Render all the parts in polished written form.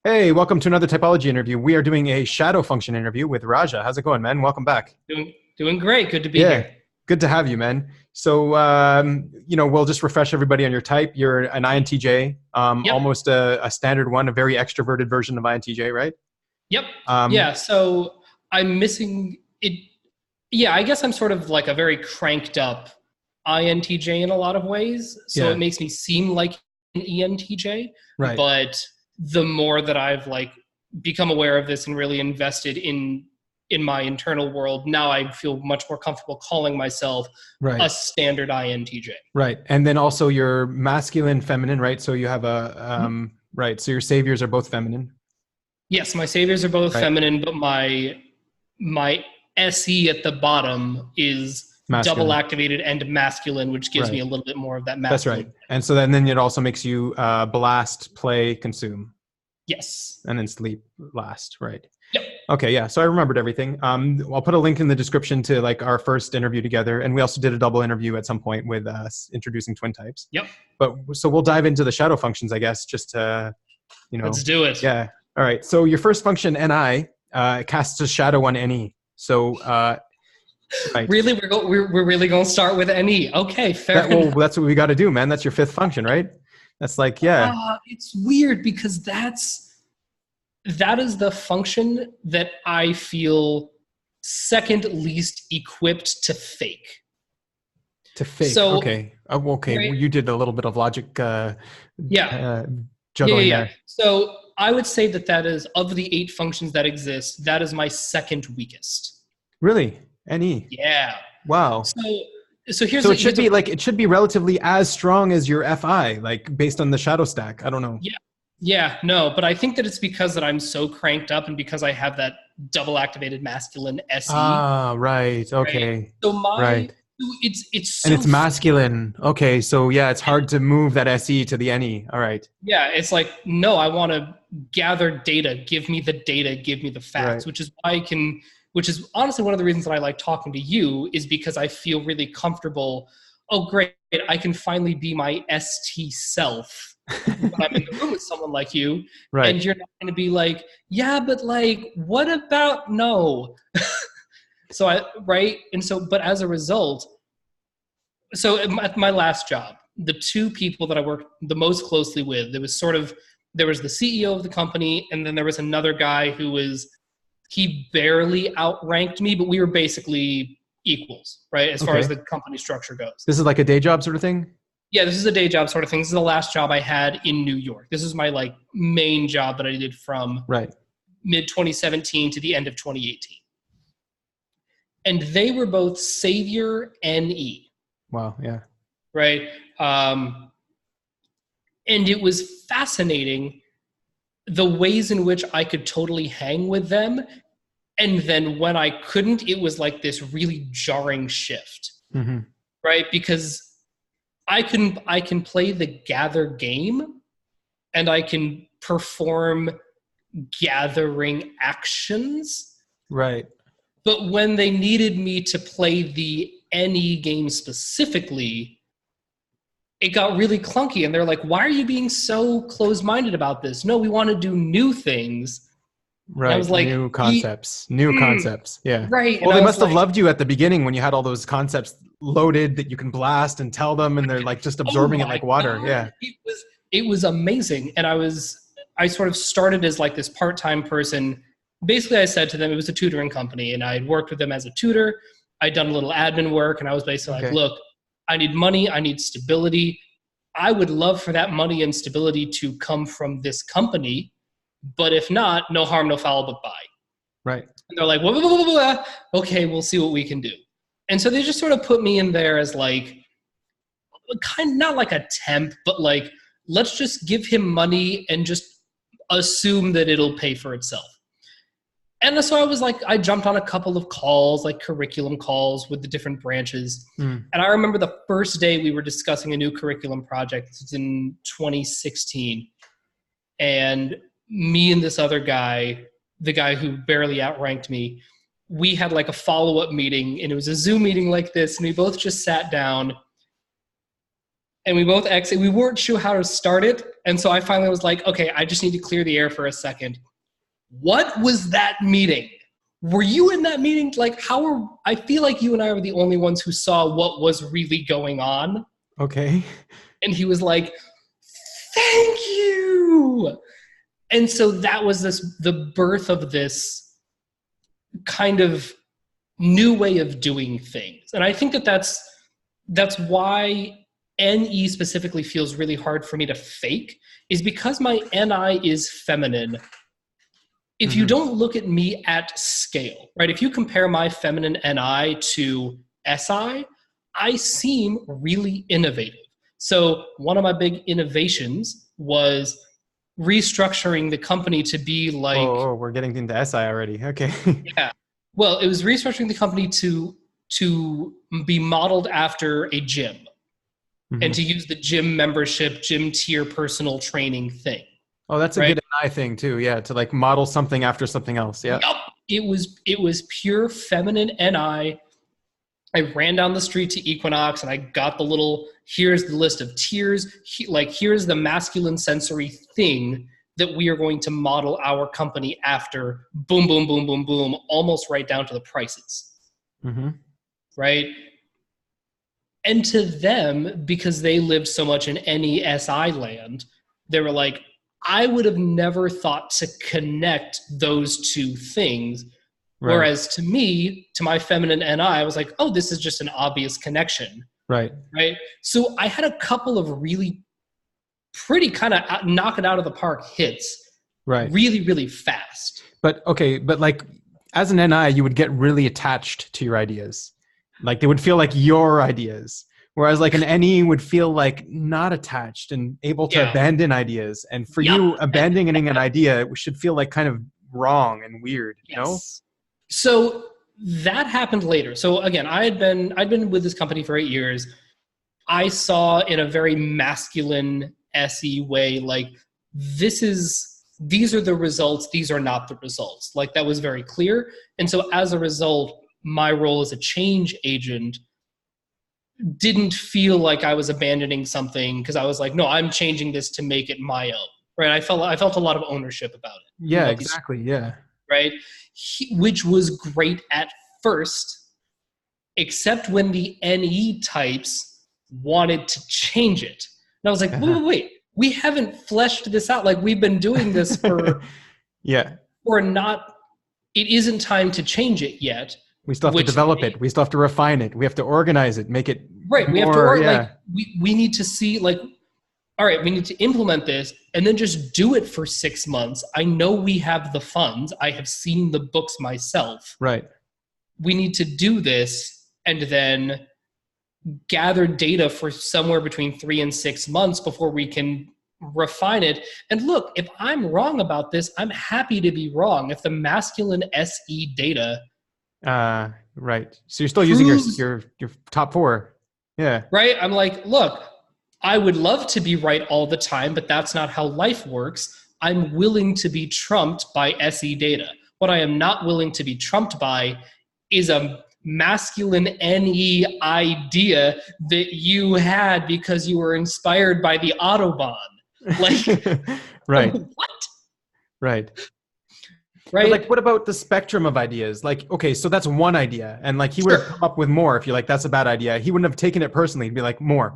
Hey, welcome to another typology interview. We are doing a shadow function interview with Raja. How's it going, man? Welcome back. Doing great. Good to be Yeah, here. good to have you, man. So, we'll just refresh everybody on your type. You're an INTJ, Yep. almost a standard one, a very extroverted version of INTJ, right? Yep. Um, Yeah. So I'm missing it. Yeah, I guess I'm sort of like a very cranked up INTJ in a lot of ways. So it yeah, makes me seem like an ENTJ. right. But the more that I've like become aware of this and really invested in my internal world, now I feel much more comfortable calling myself Right, a standard INTJ. right. And then also you're masculine, feminine, right? So you have right. So your saviors are both feminine, Yes, my saviors are both right? feminine, but my SE at the bottom is double Masculine, activated and masculine, which gives me right. a little bit more of that That's right. masculine. And so then it also makes you blast, play, consume, Yes. and then sleep last, right? Yep. Okay, yeah. So I remembered everything. I'll put a link in the description to like our first interview together, and we also did a double interview at some point with us introducing twin types. Yep. But so we'll dive into the shadow functions, I guess, just to you Let's know, do it. yeah. All right. So your first function Ni casts a shadow on Ni. So right. Really, we're really going to start with NE. Okay, fair enough. That's what we got to do, man. That's your fifth function, right? That's like yeah. It's weird because that is the function that I feel second least equipped to fake. To fake. So, Okay. Okay. right, Well, you did a little bit of logic yeah, uh, yeah, yeah, juggling yeah. there. So I would say that is of the 8 functions that exist, that is my second weakest. Really? NE. Yeah. Wow. So so So here's a it should be relatively as strong as your FI, like based on the shadow stack. I don't know. yeah, yeah, no, but I think that it's because that I'm so cranked up and because I have that double activated masculine SE, Ah, right. right? Okay. So my Right. it's And so it's masculine. Okay. So yeah, it's hard to move that SE to the NE. All right. yeah, it's like no, I want to gather data, give me the data, give me the Right. facts, which is honestly one of the reasons that I like talking to you is because I feel really comfortable. Oh great, I can finally be my ST self when I'm in the room with someone like you, Right. and you're not going to be like, yeah, but like, what about no? So I right, and so but as a result, so at my last job, the two people that I worked the most closely with, there was the CEO of the company, and then there was another guy who was he barely outranked me, but we were basically equals, right? As far as Okay. the company structure goes. This is like a day job sort of thing. Yeah, this is a day job sort of thing. This is the last job I had in New York. This is my like main job that I did from Right. mid 2017 to the end of 2018. And they were both Savior and E, Wow. Yeah. right? Um, and it was fascinating the ways in which I could totally hang with them. And then when I couldn't, it was like this really jarring shift, Mm-hmm. right? Because I can play the gather game and I can perform gathering actions, Right. but when they needed me to play the any game specifically, it got really clunky and they're like, why are you being so closed-minded about this? No, we want to do new things. And I Right. was like, New concepts. New concepts. Yeah. right. Well, And they I was must have like, loved you at the beginning when you had all those concepts loaded that you can blast and tell them, and they're like just oh absorbing it my like water. God, Yeah. it was amazing. And I sort of started as like this part-time person. Basically, I said to them, it was a tutoring company, and I had worked with them as a tutor. I'd done a little admin work, and I was basically like, Okay. look, I need money, I need stability. I would love for that money and stability to come from this company, but if not, no harm, no foul, but buy. Right. And they're like, blah, blah, blah, blah, blah. Okay, we'll see what we can do. And so they just sort of put me in there as like, kind of not like a temp, but like, let's just give him money and just assume that it'll pay for itself. And so I was like, I jumped on a couple of calls, like curriculum calls with the different branches. Mm. And I remember the first day we were discussing a new curriculum project. This was in 2016. And me and this other guy, the guy who barely outranked me, we had like a follow-up meeting, and it was a Zoom meeting like this, and we both just sat down and we both we weren't sure how to start it, And so I finally was like, okay, I just need to clear the air for a second. What was that meeting? Were you in that meeting? Like, I feel like you and I were the only ones who saw what was really going on. Okay. And he was like, thank you. And so that was the birth of this kind of new way of doing things. And I think that's why NE specifically feels really hard for me to fake, is because my NI is feminine. If you don't look at me at scale, right? If you compare my feminine NI to SI, I seem really innovative. So one of my big innovations was restructuring the company to be like... Oh, we're getting into SI already. Okay. Yeah. Well, it was restructuring the company to be modeled after a gym and to use the gym membership, gym tier personal training thing. Oh, that's a good NI thing too. Yeah, to like model something after something else. Yeah. Yep. It was pure feminine NI. I ran down the street to Equinox and I got the little, here's the list of tiers, here's the masculine sensory thing that we are going to model our company after. Boom, boom, boom, boom, boom, almost right down to the prices. Right? And to them, because they lived so much in NESI land, they were like, I would have never thought to connect those two things. Right. Whereas to me, to my feminine NI, I was like, oh, this is just an obvious connection. Right. Right. So I had a couple of really pretty kind of knock it out of the park hits. Right. Really, really fast. But okay, but like as an NI, you would get really attached to your ideas. Like they would feel like your ideas. Whereas like an NE would feel like not attached and able to abandon ideas. And for you, abandoning an idea should feel like kind of wrong and weird, you know? So that happened later. So again, I'd been with this company for 8 years. I saw in a very masculine SE way, like these are the results, these are not the results. Like that was very clear. And so as a result, my role as a change agent didn't feel like I was abandoning something because I was like, no, I'm changing this to make it my own. Right. I felt a lot of ownership about it. Yeah, exactly. Yeah. Right. Which was great at first, except when the NE types wanted to change it. And I was like, wait, we haven't fleshed this out. Like we've been doing this for, it isn't time to change it yet. We still have to develop it. We still have to refine it. We have to organize it, make it right. We have to like we need to see like, all right, we need to implement this and then just do it for 6 months. I know we have the funds. I have seen the books myself. Right. We need to do this and then gather data for somewhere between 3 and 6 months before we can refine it. And look, if I'm wrong about this, I'm happy to be wrong. If the masculine SE data right. So you're still using your top 4. Yeah. Right. I'm like, look, I would love to be right all the time, but that's not how life works. I'm willing to be trumped by SE data. What I am not willing to be trumped by is a masculine NE idea that you had because you were inspired by the Autobahn. Like, right. What? Right. Right. But like, what about the spectrum of ideas? Like, okay, so that's one idea. And like, he would have come up with more if you're like, that's a bad idea. He wouldn't have taken it personally. He'd be like, more.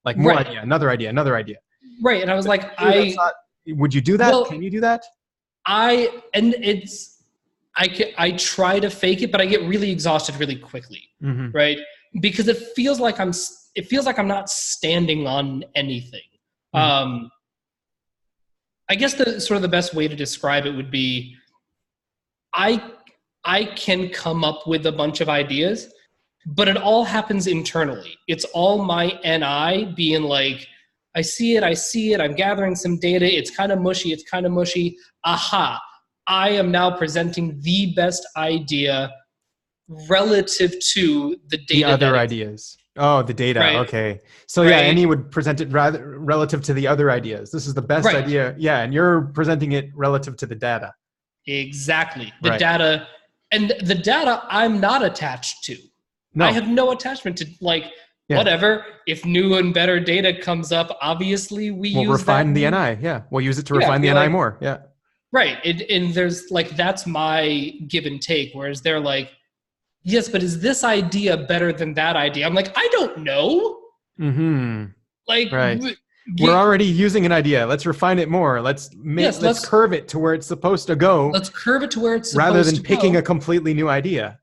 Like more idea, another idea. Right. And I was like, would you do that? Well, can you do that? I try to fake it, but I get really exhausted really quickly. Right. Because it feels like I'm not standing on anything. I guess the best way to describe it would be, I can come up with a bunch of ideas, but it all happens internally. It's all my NI being like, I see it, I'm gathering some data, it's kind of mushy. Aha, I am now presenting the best idea relative to the data. The other ideas. Oh, the data. Right. Okay. So yeah, and he would present it relative to the other ideas. This is the best idea. Yeah. And you're presenting it relative to the data. Exactly. The data, and the data I'm not attached to. No. I have no attachment to, like, whatever. If new and better data comes up, obviously we'll refine the NI. Yeah. We'll use it to refine the NI more. Yeah. Right. And there's like, that's my give and take. Whereas they're like, yes, but is this idea better than that idea? I'm like, I don't know. Mm-hmm. Like, right. We're already using an idea. Let's refine it more. Let's curve it to where it's supposed to go. Let's curve it to where it's supposed rather than to picking go. a completely new idea.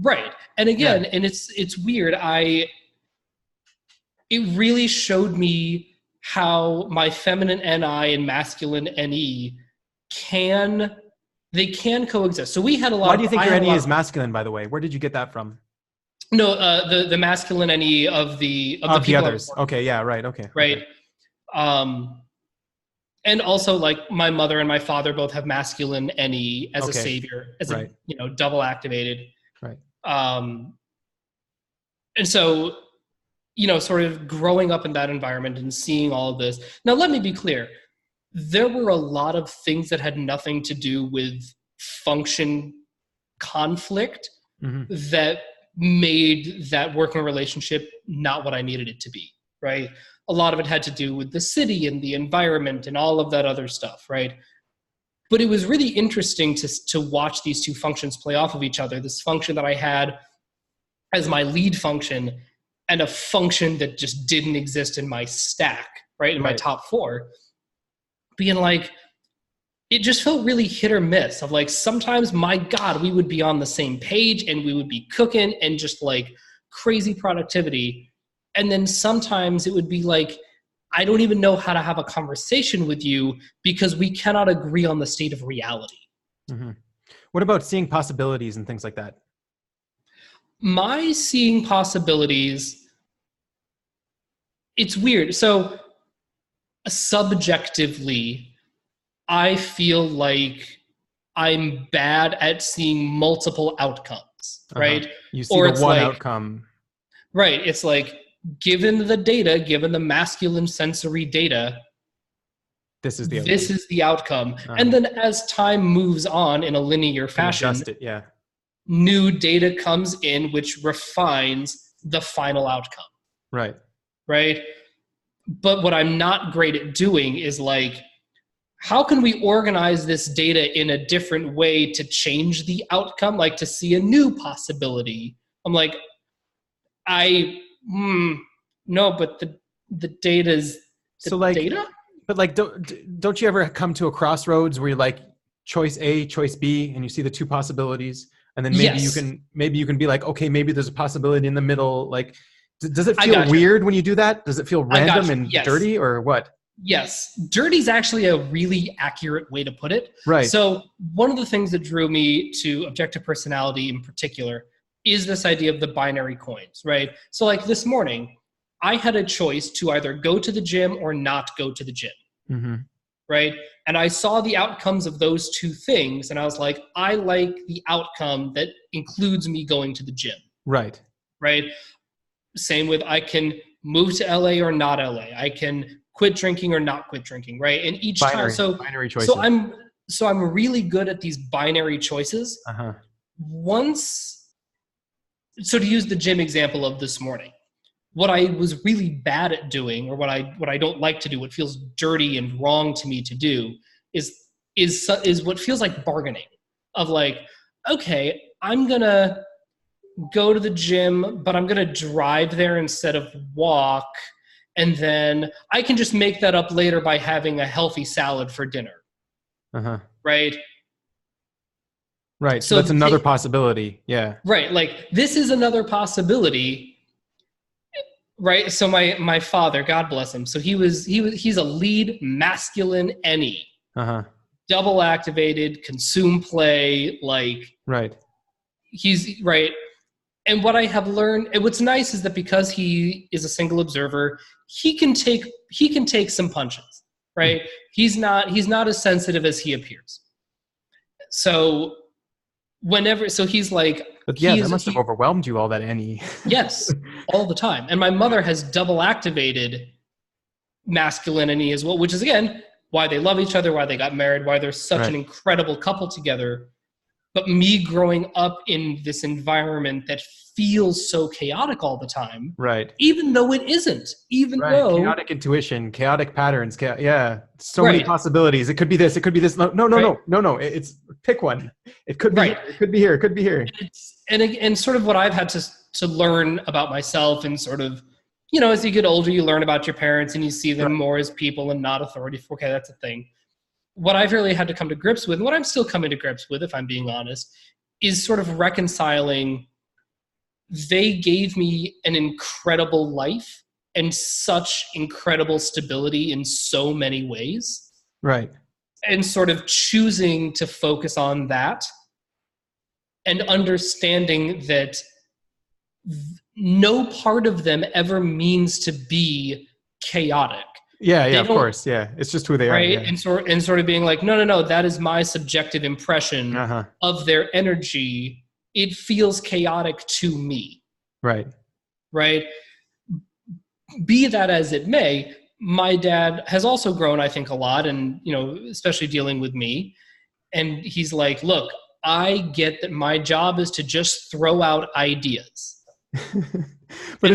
Right. And again, and it's weird. It really showed me how my feminine NI and masculine NE can coexist. So we had a lot. Why do you think your NE is masculine, by the way? Where did you get that from? No, the masculine NE of the others. Okay, yeah, right. Okay. Right. Okay. And also like my mother and my father both have masculine NE as a savior, as a double activated. Right. And so, sort of growing up in that environment and seeing all of this. Now, let me be clear. There were a lot of things that had nothing to do with function conflict that made that working relationship not what I needed it to be, right? A lot of it had to do with the city and the environment and all of that other stuff, right? But it was really interesting to watch these two functions play off of each other. This function that I had as my lead function and a function that just didn't exist in my stack, right? In my top 4. Being like, it just felt really hit or miss of like, sometimes, my God, we would be on the same page and we would be cooking and just like crazy productivity. And then sometimes it would be like, I don't even know how to have a conversation with you because we cannot agree on the state of reality. Mm-hmm. What about seeing possibilities and things like that? My seeing possibilities, it's weird. So subjectively, I feel like I'm bad at seeing multiple outcomes, right? You see the one outcome. Right. It's like, given the data, given the masculine sensory data, this is the outcome. And then as time moves on in a linear fashion, adjust it, new data comes in which refines the final outcome. Right. Right. But what I'm not great at doing is like, how can we organize this data in a different way to change the outcome, like to see a new possibility? I'm like, no, but the data's data? But like, don't you ever come to a crossroads where you're like, choice A, choice B, and you see the two possibilities, and then maybe you can be like, okay, maybe there's a possibility in the middle. Like, does it feel weird when you do that? Does it feel random and dirty, or what? Yes. Dirty is actually a really accurate way to put it. Right. So one of the things that drew me to objective personality in particular is this idea of the binary coins, right? So like this morning, I had a choice to either go to the gym or not go to the gym, right? And I saw the outcomes of those two things, and I was like, I like the outcome that includes me going to the gym. Right. Right? Same with I can move to LA or not LA. I can quit drinking or not quit drinking, right? And each time, binary choices. So I'm really good at these binary choices. So to use the gym example of this morning, what I was really bad at doing, or what I don't like to do, what feels dirty and wrong to me to do, is what feels like bargaining. Of like, okay, I'm gonna go to the gym, but I'm gonna drive there instead of walk. And then I can just make that up later by having a healthy salad for dinner. Right? Right. So that's another possibility. Yeah. Right. Like, this is another possibility. Right. So my father, God bless him. So he's a lead masculine NE. Double activated, consume play, like. Right. He's right. And what I have learned, and what's nice is that because he is a single observer, he can take some punches, right? He's not as sensitive as he appears. So he's like, but yeah, that must have overwhelmed you, all that NE. Yes, all the time. And my mother has double activated masculine NE as well, which is again why they love each other, why they got married, why they're such an incredible couple together. But me growing up in this environment that feels so chaotic all the time, right, even though it isn't, even though chaotic intuition, chaotic patterns, so many possibilities. It could be this, it could be this. No. It's pick one. It could be here, it could be here, it could be here. And sort of what I've had to learn about myself, and sort of, you know, as you get older, you learn about your parents and you see them more as people and not authority. Okay, that's a thing. What I've really had to come to grips with, and what I'm still coming to grips with, if I'm being honest, is sort of reconciling. They gave me an incredible life and such incredible stability in so many ways. Right. And sort of choosing to focus on that and understanding that no part of them ever means to be chaotic. Yeah, of course. Yeah. It's just who they are. Yeah. And sort of being like, no, that is my subjective impression of their energy. It feels chaotic to me. Right. Be that as it may, my dad has also grown, I think, a lot, and, you know, especially dealing with me. And he's like, look, I get that my job is to just throw out ideas. But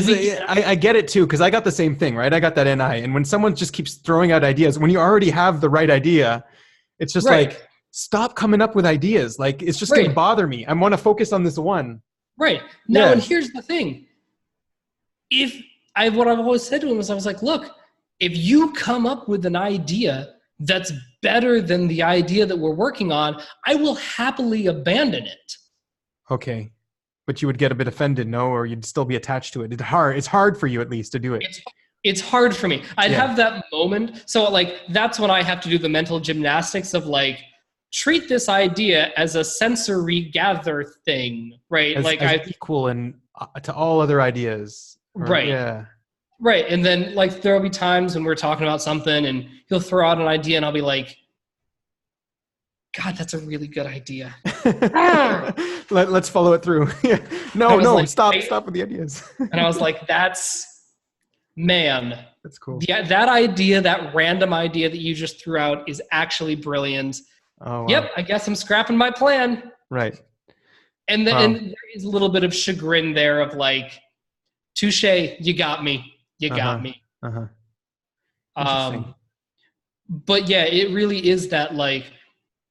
I get it too, because I got the same thing, right? I got that NI. And when someone just keeps throwing out ideas, when you already have the right idea, it's just like, stop coming up with ideas. Like, it's just going to bother me. I want to focus on this one. Right. Now, and here's the thing. What I've always said to him is, I was like, look, if you come up with an idea that's better than the idea that we're working on, I will happily abandon it. Okay. But you would get a bit offended, no? Or you'd still be attached to it. It's hard for you, at least, to do it. It's hard for me. I'd have that moment. So, like, that's when I have to do the mental gymnastics of, like, treat this idea as a sensory gather thing, right? As equal and to all other ideas. Right. Yeah. Right. And then, like, there'll be times when we're talking about something and he'll throw out an idea and I'll be like, God, that's a really good idea. Let's follow it through. Stop with the ideas. And I was like, that's cool. Yeah, that idea, that random idea that you just threw out is actually brilliant. Oh, wow. Yep, I guess I'm scrapping my plan. Right. And then there is a little bit of chagrin there of like, touche, you got me. You got me. But yeah, it really is that, like,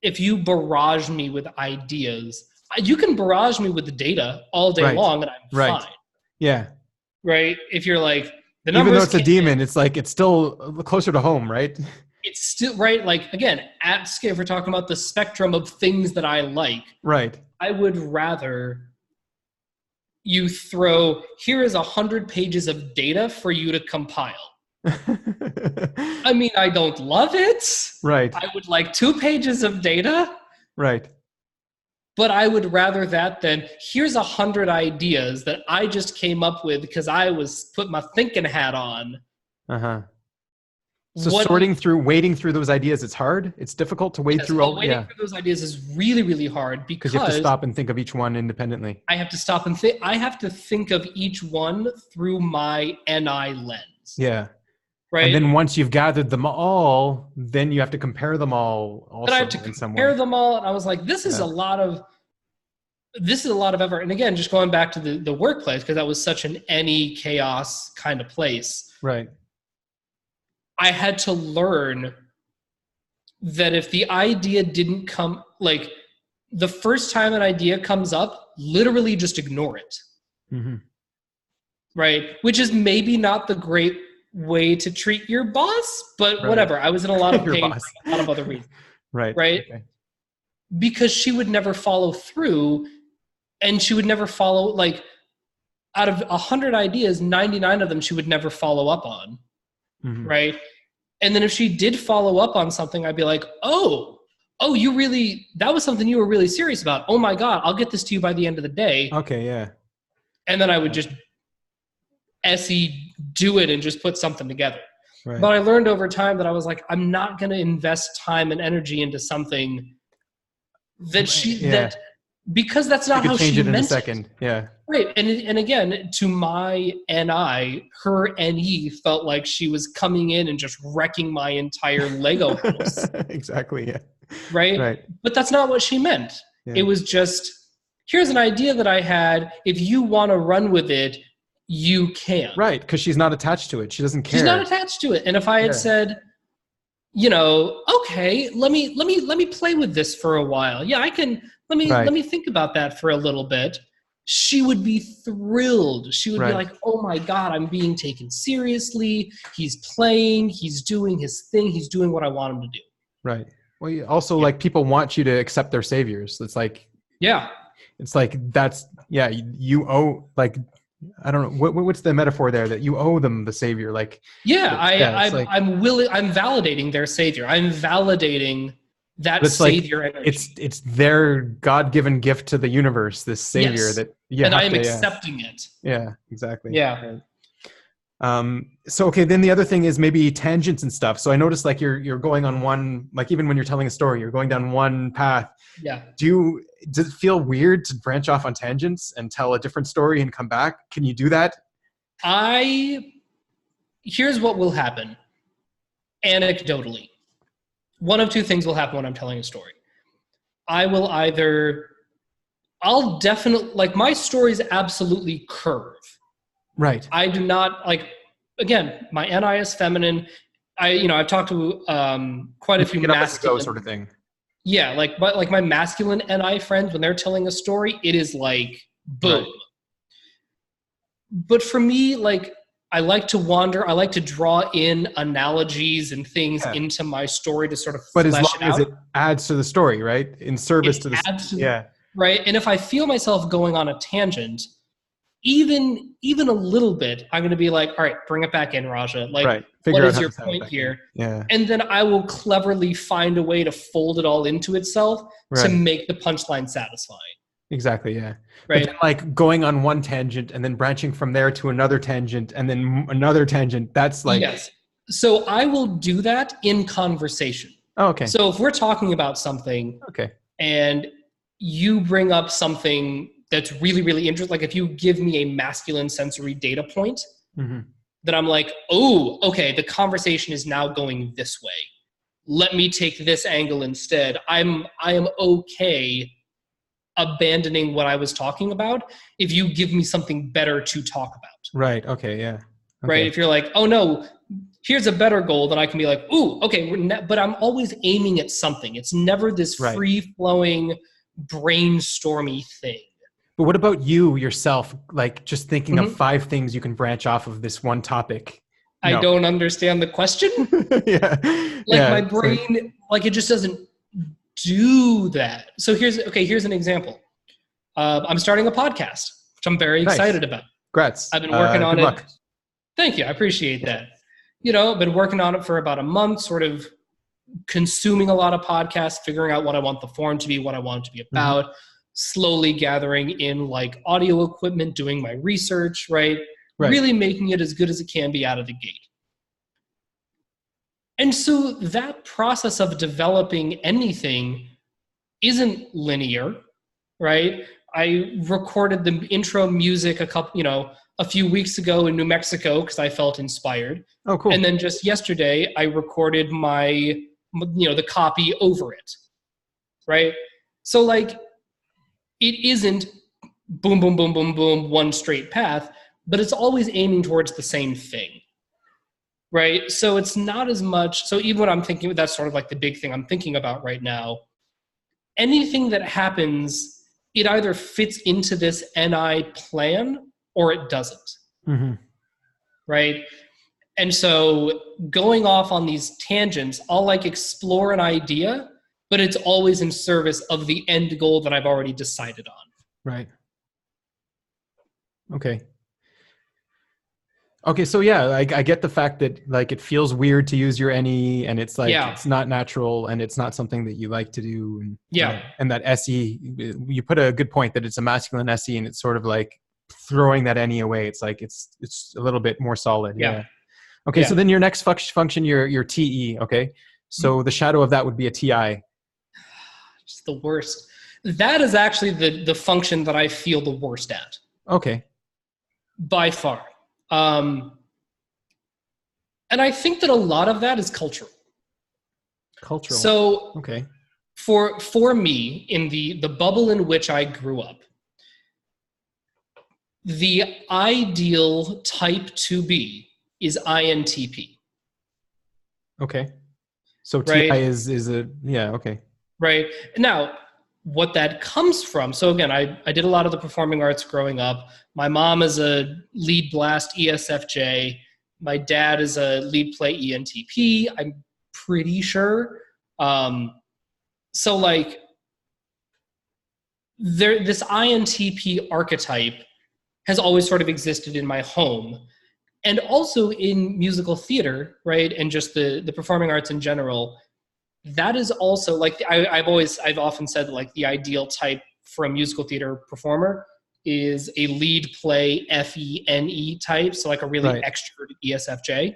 if you barrage me with ideas, you can barrage me with the data all day long and I'm fine. Yeah. Right? If you're like, the numbers, even though it's a demon, it's like, it's still closer to home, right? It's still, right? Like, again, at scale, if we're talking about the spectrum of things that I like, right? I would rather you throw, here is 100 pages of data for you to compile. I mean, I don't love it. Right. I would like 2 pages of data. Right. But I would rather that than, here's 100 ideas that I just came up with because I was put my thinking hat on. So wading through those ideas, it's hard. It's difficult to wade through all. Wading through those ideas is really, really hard because you have to stop and think of each one independently. I have to stop and think. I have to think of each one through my NI lens. Yeah. Right. And then once you've gathered them all, then you have to compare them all. Also, but I have to compare them all, and I was like, this is a lot of effort. And again, just going back to the workplace, because that was such an any chaos kind of place. Right. I had to learn that if the idea didn't come, like, the first time an idea comes up, literally just ignore it. Right? Which is maybe not the great way to treat your boss, but whatever. I was in a lot of pain for a lot of other reasons. Right? Okay. Because she would never follow through, and she would never follow, like, out of 100 ideas, 99 of them she would never follow up on. Right? And then if she did follow up on something, I'd be like, oh, that was something you were really serious about. Oh my God, I'll get this to you by the end of the day. Okay, yeah. And then I would just do it and just put something together. Right. But I learned over time that I was like, I'm not going to invest time and energy into something that because that's not how she meant it. Change it in a second. Yeah. Right. And again, to my NI, her NE felt like she was coming in and just wrecking my entire Lego house. Exactly. Yeah. Right. But that's not what she meant. It was just, here's an idea that I had. If you want to run with it, you can. Right, because she's not attached to it. She doesn't care. She's not attached to it. And if I had said, you know, okay, let me play with this for a while. Yeah, I can. Let me think about that for a little bit. She would be thrilled. She would be like, oh my God, I'm being taken seriously. He's playing. He's doing his thing. He's doing what I want him to do. Right. Well, also like people want you to accept their saviors. It's like, it's like, you owe, like, I don't know, what's the metaphor there, that you owe them the savior? Like, I'm validating their savior. I'm validating that savior energy. It's their God-given gift to the universe, this savior that and I am accepting it. Yeah, exactly. Yeah. So, okay, then the other thing is maybe tangents and stuff. So I noticed like you're going on one, like even when you're telling a story, you're going down one path. Yeah. Does it feel weird to branch off on tangents and tell a different story and come back? Can you do that? Here's what will happen. Anecdotally, one of two things will happen when I'm telling a story. I'll definitely, like, my stories absolutely curve. Right. I do not, like, again, my NI is feminine. I've talked to quite a few masculine sort of thing. Yeah, like my masculine NI friends, when they're telling a story, it is like boom. Right. But for me, like, I like to wander. I like to draw in analogies and things into my story to sort of flesh it out. But as long as it adds to the story, right? In service to the story. Right. And if I feel myself going on a tangent, even a little bit, I'm going to be like, all right, bring it back in, Raja. Like, what is your point here? Yeah. And then I will cleverly find a way to fold it all into itself to make the punchline satisfying. Exactly. Yeah. Right. But then, like, going on one tangent and then branching from there to another tangent and then another tangent. That's like. Yes. So I will do that in conversation. Oh, okay. So if we're talking about something. Okay. And you bring up something that's really, really interesting. Like if you give me a masculine sensory data point, then I'm like, oh, okay, the conversation is now going this way. Let me take this angle instead. I am okay abandoning what I was talking about if you give me something better to talk about. Right. Okay. Yeah. Okay. Right. If you're like, oh no, here's a better goal, then I can be like, ooh, okay. But I'm always aiming at something. It's never this free-flowing, brainstormy thing. But what about you yourself? Like just thinking of 5 things you can branch off of this one topic. I don't understand the question. My brain, like it just doesn't do that. So here's an example. I'm starting a podcast, which I'm very excited about. Congrats. I've been working on it. Luck. Thank you. I appreciate that. I've been working on it for about a month, sort of consuming a lot of podcasts, figuring out what I want the form to be, what I want it to be about, slowly gathering in like audio equipment, doing my research, right? Really making it as good as it can be out of the gate. And so that process of developing anything isn't linear, right? I recorded the intro music a few weeks ago in New Mexico because I felt inspired. Oh, cool. And then just yesterday, I recorded the copy over it, right? So like, it isn't boom, boom, boom, boom, boom, one straight path, but it's always aiming towards the same thing, right? So it's not as much, so even when I'm thinking, that's sort of like the big thing I'm thinking about right now, anything that happens, it either fits into this NI plan or it doesn't, right? And so going off on these tangents, I'll like explore an idea, but it's always in service of the end goal that I've already decided on. Right. Okay. Okay, so yeah, I get the fact that like it feels weird to use your NE and it's like it's not natural and it's not something that you like to do. And, and that SE, you put a good point that it's a masculine SE and it's sort of like throwing that NE away. It's like it's a little bit more solid. Yeah. Okay, so then your next function, your TE. Okay, so the shadow of that would be a TI. It's the worst. That is actually the function that I feel the worst at. Okay. By far. And I think that a lot of that is cultural. Cultural. So okay. for me, in the bubble in which I grew up, the ideal type to be is INTP. Okay. So right? TI is a, yeah, okay. Right. Now, what that comes from, so again, I did a lot of the performing arts growing up. My mom is a lead blast ESFJ. My dad is a lead play ENTP, I'm pretty sure. So like, this INTP archetype has always sort of existed in my home, and also in musical theater, right? And just the performing arts in general. That is also like, I've often said like the ideal type for a musical theater performer is a lead play FENE type. So like a really extroverted ESFJ,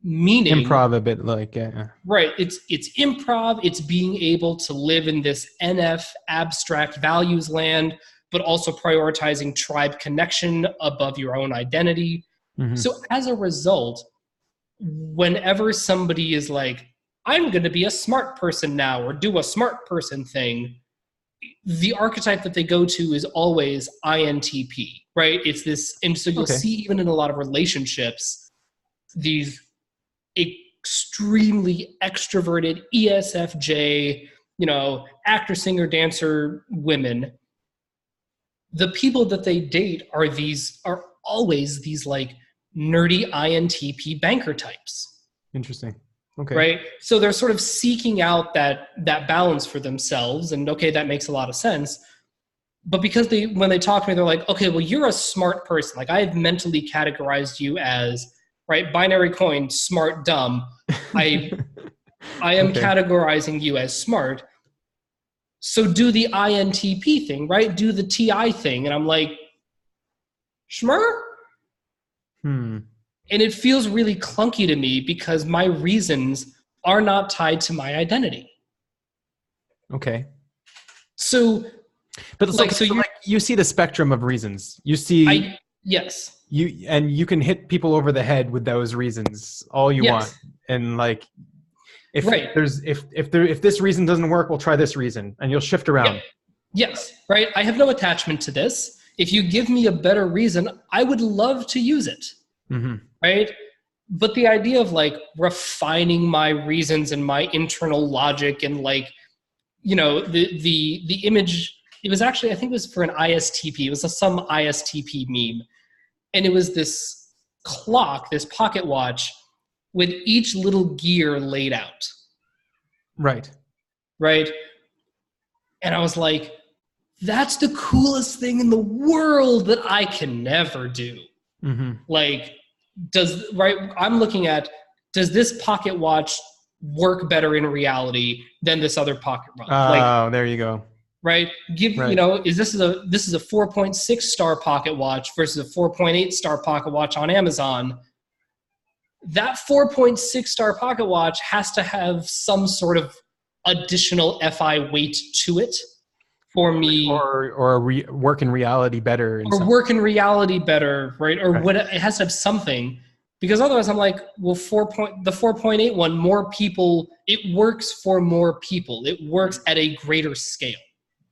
meaning improv a bit, like, yeah. Right. It's improv. It's being able to live in this NF abstract values land, but also prioritizing tribe connection above your own identity. Mm-hmm. So as a result, whenever somebody is like, I'm going to be a smart person now, or do a smart person thing, the archetype that they go to is always INTP, right? It's this, and so you'll see even in a lot of relationships, these extremely extroverted ESFJ, actor, singer, dancer women. The people that they date are always these like nerdy INTP banker types. Interesting. Okay. Right. So they're sort of seeking out that balance for themselves. And okay, that makes a lot of sense. But because when they talk to me, they're like, okay, well, you're a smart person. Like I've mentally categorized you as, right, binary coin, smart, dumb. I am categorizing you as smart. So do the INTP thing, right? Do the TI thing. And I'm like, schmur? And it feels really clunky to me because my reasons are not tied to my identity. Okay. So, but it's like, so you see the spectrum of reasons. You see, yes. You can hit people over the head with those reasons all you want. And like, if this reason doesn't work, we'll try this reason, and you'll shift around. Yes. Right. I have no attachment to this. If you give me a better reason, I would love to use it. Mm-hmm. Right. But the idea of like refining my reasons and my internal logic and like, the image, it was actually, I think it was for an ISTP. It was some ISTP meme. And it was this clock, this pocket watch with each little gear laid out. Right. Right. And I was like, that's the coolest thing in the world that I can never do. Mm-hmm. Like, I'm looking at, does this pocket watch work better in reality than this other pocket watch? Oh, there you go. Right. This is a 4.6 star pocket watch versus a 4.8 star pocket watch on Amazon. That 4.6 star pocket watch has to have some sort of additional FI weight to it for me, or work in reality better, work in reality better, right? Or what, it has to have something, because otherwise I'm like, well, the 4.8 one, more people, it works for more people. It works at a greater scale,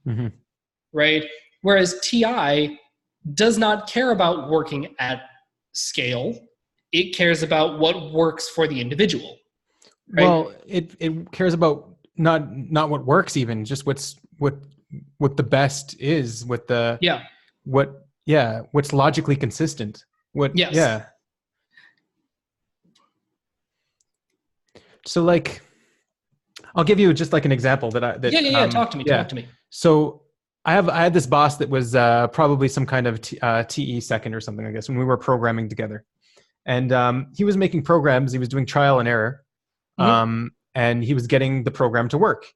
mm-hmm. right? Whereas TI does not care about working at scale. It cares about what works for the individual. Right? Well, it cares about not what works, even just what the best is, what's logically consistent. So like, I'll give you just like an example talk to me. So I had this boss that was probably some kind of TE second or something, I guess, when we were programming together. And he was making programs, he was doing trial and error, mm-hmm. And he was getting the program to work.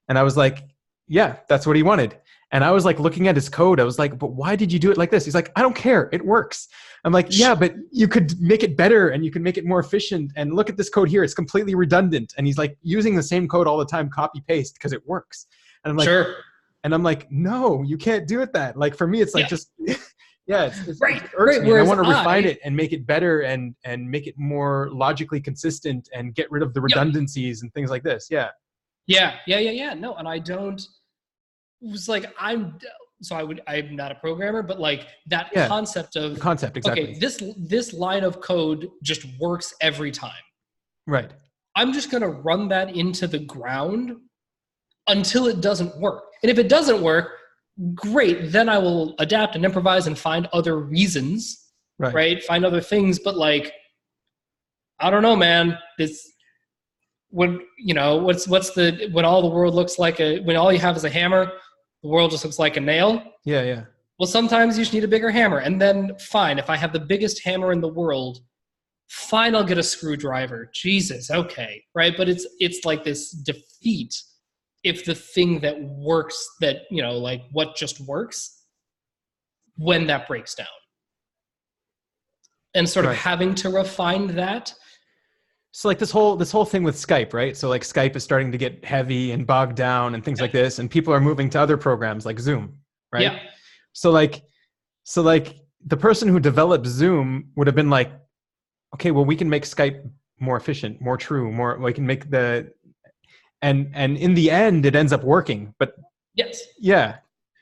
And I was like, yeah, that's what he wanted. And I was like looking at his code, I was like, but why did you do it like this? He's like, I don't care, it works. I'm like, yeah, but you could make it better and you can make it more efficient. And look at this code here, it's completely redundant. And he's like using the same code all the time, copy paste, because it works. And I'm like, sure. And I'm like, no, you can't do it that. Like for me, it's like just, it's right. It irks me. I want to refine it and make it better and make it more logically consistent and get rid of the redundancies and things like this. Yeah. Yeah. No, and I don't, it was like, I'm not a programmer, but like that concept of, the concept, exactly. Okay, this line of code just works every time. Right. I'm just going to run that into the ground until it doesn't work. And if it doesn't work, great, then I will adapt and improvise and find other reasons, right? Find other things. But like, I don't know, man, when all the world looks like when all you have is a hammer, the world just looks like a nail. Yeah. Well, sometimes you just need a bigger hammer. And then fine, if I have the biggest hammer in the world, fine, I'll get a screwdriver. Jesus, okay, right? But it's like this defeat if the thing that works, that, like what just works, when that breaks down. And sort of having to refine that. So like this whole thing with Skype, right? So like Skype is starting to get heavy and bogged down and things like this, and people are moving to other programs like Zoom, right? Yeah. So like the person who developed Zoom would have been like, okay, well, we can make Skype more efficient, more true, we can make and in the end it ends up working. But yes. Yeah.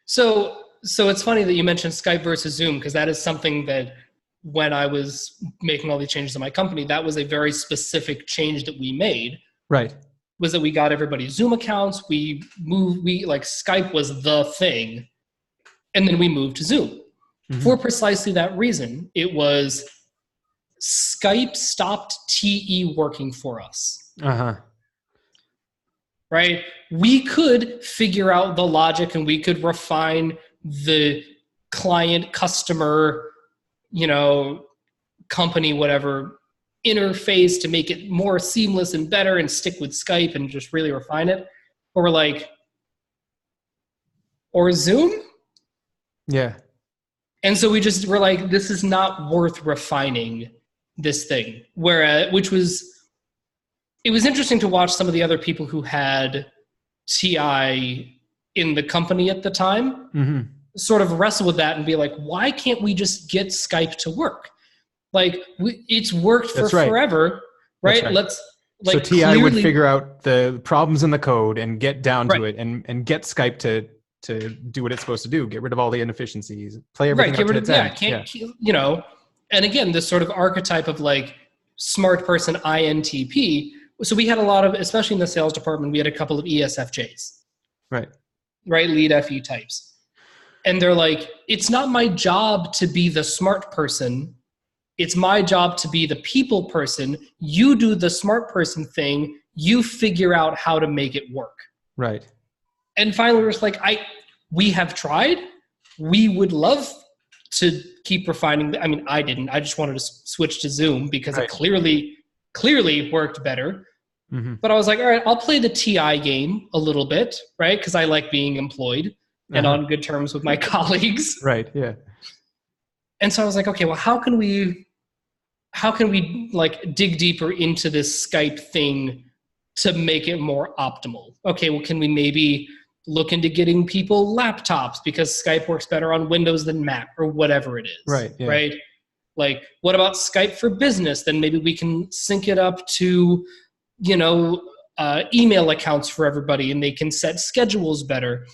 So it's funny that you mentioned Skype versus Zoom, because that is something that when I was making all these changes in my company, that was a very specific change that we made. Right. Was that we got everybody Zoom accounts, we like Skype was the thing, and then we moved to Zoom. For precisely that reason. It was Skype stopped TE working for us. Right? We could figure out the logic and we could refine the client, customer, company, whatever, interface to make it more seamless and better and stick with Skype and just really refine it. Or we're like, or Zoom? Yeah. And so we're like, this is not worth refining this thing. It was interesting to watch some of the other people who had TI in the company at the time sort of wrestle with that and be like, why can't we just get Skype to work? Like, it's worked for forever, right? So TI would figure out the problems in the code and get down to it and get Skype to do what it's supposed to do, get rid of all the inefficiencies, play everything up to its end. And again, this sort of archetype of like smart person INTP. So we had a lot of, especially in the sales department, we had a couple of ESFJs. Right, lead FE types. And they're like, it's not my job to be the smart person. It's my job to be the people person. You do the smart person thing. You figure out how to make it work. Right. And finally, we're just like, we have tried. We would love to keep refining. I mean, I didn't. I just wanted to switch to Zoom because it clearly worked better. But I was like, all right, I'll play the TI game a little bit, right? Because I like being employed and on good terms with my colleagues. Right, yeah. And so I was like, okay, well, how can we like dig deeper into this Skype thing to make it more optimal? Okay, well, can we maybe look into getting people laptops because Skype works better on Windows than Mac or whatever it is? Right, yeah. Right? Like, what about Skype for business? Then maybe we can sync it up to, email accounts for everybody and they can set schedules better.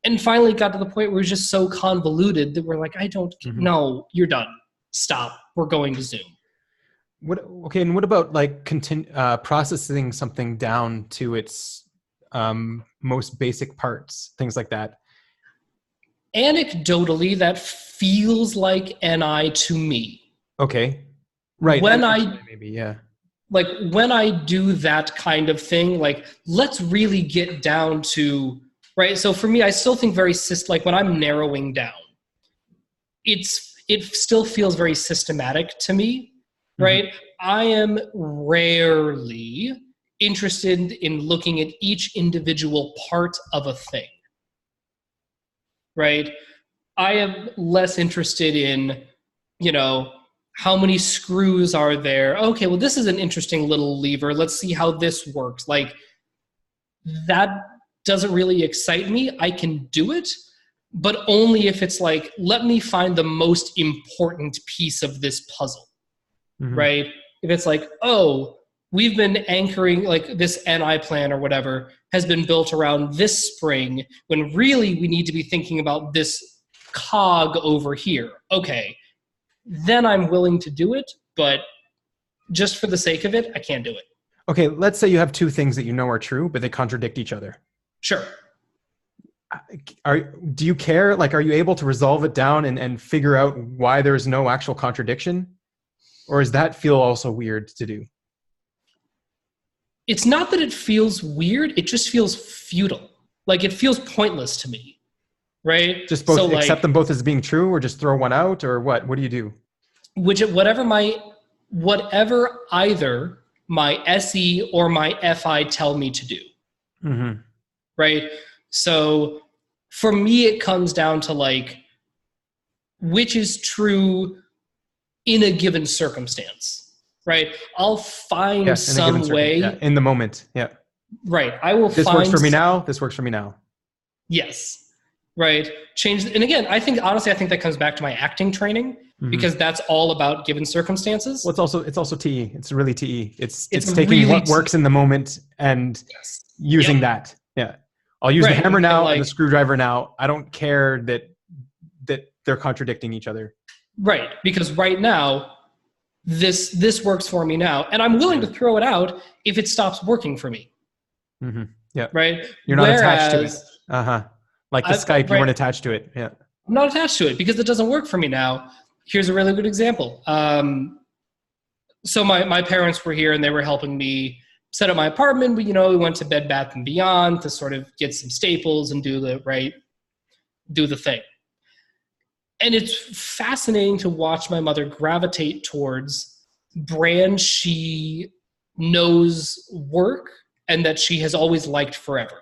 And finally got to the point where it was just so convoluted that we're like, I don't know, you're done. Stop. We're going to Zoom. And what about like processing something down to its most basic parts, things like that? Anecdotally, that feels like NI to me. Okay. Right. When I do that kind of thing, like, let's really get down to, right? So for me, I still think very like when I'm narrowing down, it still feels very systematic to me, right? I am rarely interested in looking at each individual part of a thing, right? I am less interested in, how many screws are there? Okay, well, this is an interesting little lever. Let's see how this works. Like, that doesn't really excite me. I can do it, but only if it's like, let me find the most important piece of this puzzle, right? If it's like, oh, we've been anchoring like this NI plan or whatever has been built around this spring when really we need to be thinking about this cog over here. Okay, then I'm willing to do it, but just for the sake of it, I can't do it. Okay, let's say you have two things that you know are true, but they contradict each other. Sure. Do you care? Like, are you able to resolve it down and figure out why there's no actual contradiction? Or does that feel also weird to do? It's not that it feels weird. It just feels futile. Like, it feels pointless to me, right? Just both accept them both as being true, or just throw one out, or what? What do you do? Whatever either my SE or my FI tell me to do, right? So for me, it comes down to like, which is true in a given circumstance, right? I'll find some way in the moment. Yeah. Right. I will this find works for me now. This works for me now. Yes. Right. Change. And again, honestly, I think that comes back to my acting training because that's all about given circumstances. Well, it's also TE. It's really TE. It's taking really what works in the moment and using that. Yeah. I'll use the hammer now and the screwdriver now. I don't care that they're contradicting each other. Right. Because right now, this works for me now. And I'm willing to throw it out if it stops working for me. Yeah. Right. You're not attached to it. Like the Skype, you weren't attached to it. Yeah. I'm not attached to it because it doesn't work for me now. Here's a really good example. So my parents were here and they were helping me set up my apartment. We went to Bed Bath & Beyond to sort of get some staples and do the thing. And it's fascinating to watch my mother gravitate towards brands she knows work and that she has always liked forever.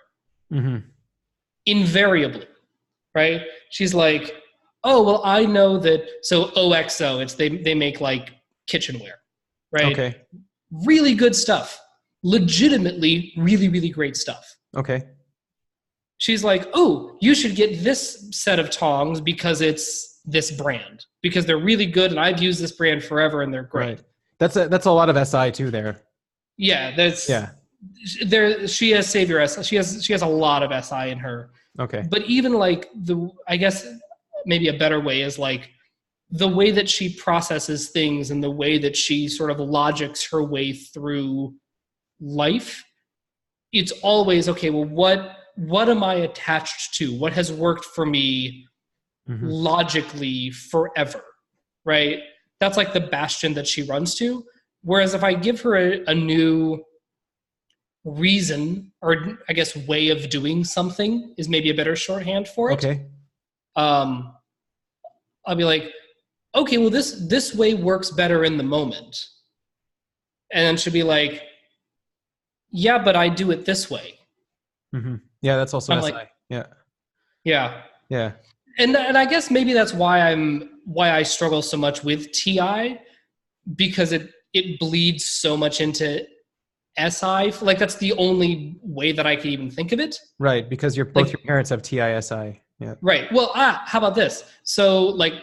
Invariably, right? She's like, oh, well, I know that. So OXO, they make like kitchenware, right? Okay. Really good stuff. Legitimately really, really great stuff. Okay. She's like, oh, you should get this set of tongs because it's this brand, because they're really good and I've used this brand forever and they're great. Right. That's a lot of SI too there. Yeah, she has Savior SI. She has a lot of SI in her. Okay. But even like I guess maybe a better way is like the way that she processes things and the way that she sort of logics her way through life. It's always, okay, well, what am I attached to? What has worked for me logically forever, right? That's like the bastion that she runs to. Whereas if I give her a new reason, or I guess way of doing something is maybe a better shorthand for it. Okay. I'll be like, okay, well, this way works better in the moment. And then she'll be like, yeah, but I do it this way. Yeah, that's also SI. Like, yeah. And I guess maybe that's why I struggle so much with TI, because it bleeds so much into SI. Like that's the only way that I can even think of it. Right, because both your parents have TI SI. Yeah. Right. Well, how about this? So like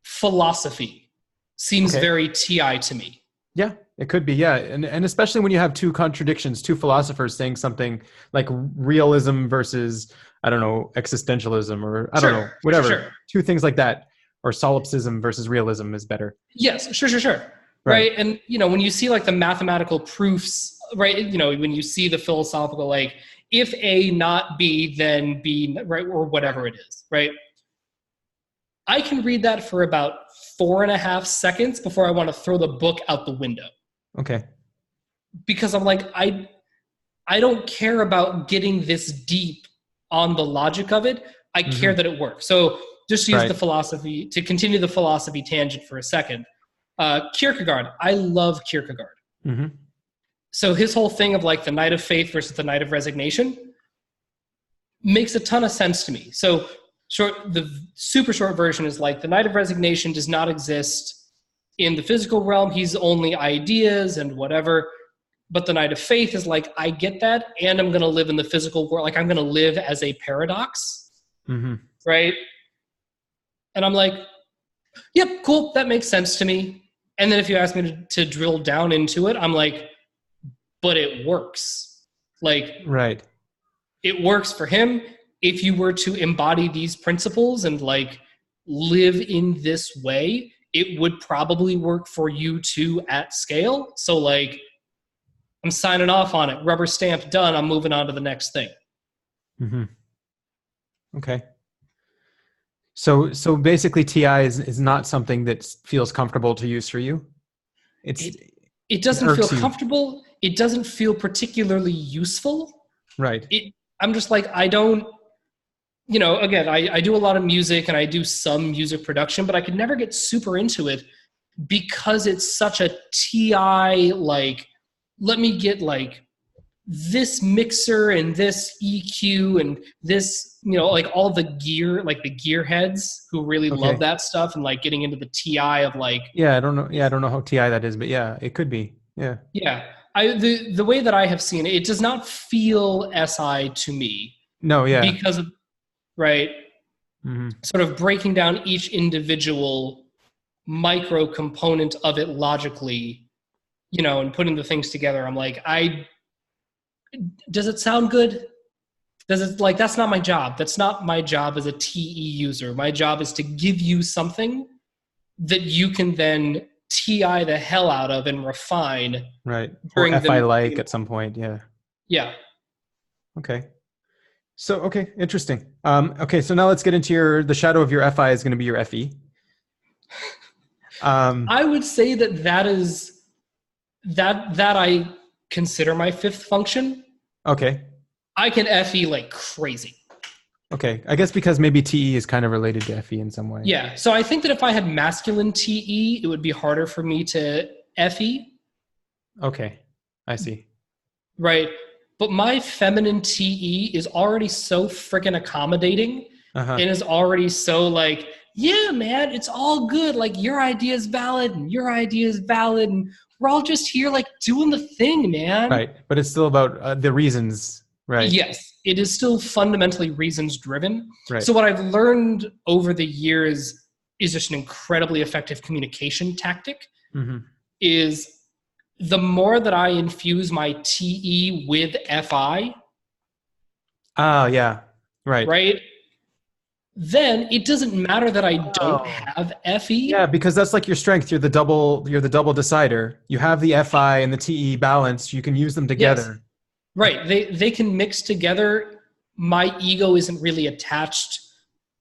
philosophy seems very TI to me. Yeah, it could be. Yeah. And especially when you have two philosophers saying something like realism versus, I don't know, existentialism, or I don't know, whatever. Sure. Two things like that. Or solipsism versus realism is better. Yes, sure. Right. And, when you see like the mathematical proofs, right, when you see the philosophical, like if A not B, then B, right, or whatever it is, right? I can read that for about 4.5 seconds before I want to throw the book out the window. Okay. Because I'm like, I don't care about getting this deep on the logic of it. I care that it works. So just to use the philosophy, to continue the philosophy tangent for a second. Kierkegaard, I love Kierkegaard. So his whole thing of like the night of faith versus the night of resignation makes a ton of sense to me. So the super short version is like the night of resignation does not exist in the physical realm. He's only ideas and whatever. But the night of faith is like, I get that, and I'm going to live in the physical world. Like I'm going to live as a paradox, right? And I'm like, yep, cool, that makes sense to me. And then if you ask me to drill down into it, I'm like, but it works. Like, right. It works for him. If you were to embody these principles and like live in this way, it would probably work for you too at scale. So like, I'm signing off on it. Rubber stamp, done. I'm moving on to the next thing. Mm-hmm. Okay. So basically TI is not something that feels comfortable to use for you? It doesn't feel comfortable. It doesn't feel particularly useful. Right. I'm just like, I don't, again, I do a lot of music and I do some music production, but I could never get super into it because it's such a TI, like, let me get like this mixer and this EQ and this, like all the gear, like the gearheads who really love that stuff and like getting into the TI of like. Yeah, I don't know. Yeah, I don't know how TI that is, but yeah, it could be. Yeah. Yeah. The way that I have seen it, it does not feel SI to me. No, yeah. Because of, right, sort of breaking down each individual micro component of it logically, and putting the things together. I'm like, does it sound good? Does it, like, that's not my job. That's not my job as a TE user. My job is to give you something that you can then TI the hell out of and refine. Right. Or FI like at some point. Yeah. Yeah. Okay. So, okay. Interesting. Okay. So now let's get into the shadow of your FI is going to be your FE. I would say that is I consider my fifth function. Okay. I can FE like crazy. Okay. I guess because maybe TE is kind of related to FE in some way. Yeah. So I think that if I had masculine TE, it would be harder for me to FE. Okay. I see. Right. But my feminine TE is already so freaking accommodating and is already so like, yeah, man, it's all good. Like, your idea is valid and your idea is valid. And we're all just here like doing the thing, man. Right. But it's still about the reasons, right? Yes. It is still fundamentally reasons driven. Right. So what I've learned over the years is just an incredibly effective communication tactic is the more that I infuse my TE with FI. Oh, yeah. Right. Right. Then it doesn't matter that I don't have FE. Yeah, because that's like your strength. You're the double decider. You have the FI and the TE balance. You can use them together. Yes. Right. They can mix together. My ego isn't really attached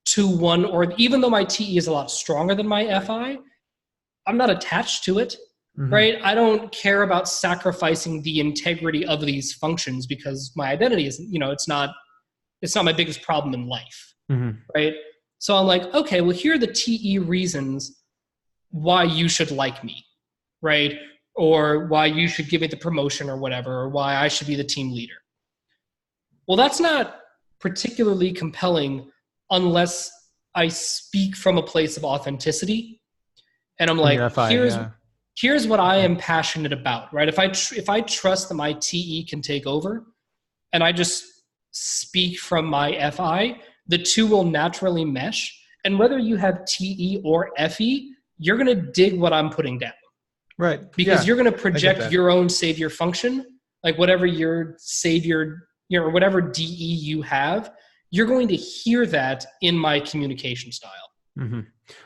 to one, or even though my TE is a lot stronger than my FI, I'm not attached to it. Right. I don't care about sacrificing the integrity of these functions because my identity isn't, it's not my biggest problem in life. Right. So I'm like, okay, well, here are the TE reasons why you should like me. Right. Or why you should give me the promotion or whatever, or why I should be the team leader. Well, that's not particularly compelling unless I speak from a place of authenticity. And I'm like, here's what I am passionate about, right? If I trust that my TE can take over and I just speak from my FI, the two will naturally mesh. And whether you have TE or FE, you're going to dig what I'm putting down. Right. Because you're going to project your own savior function, like whatever your savior, whatever DE you have, you're going to hear that in my communication style.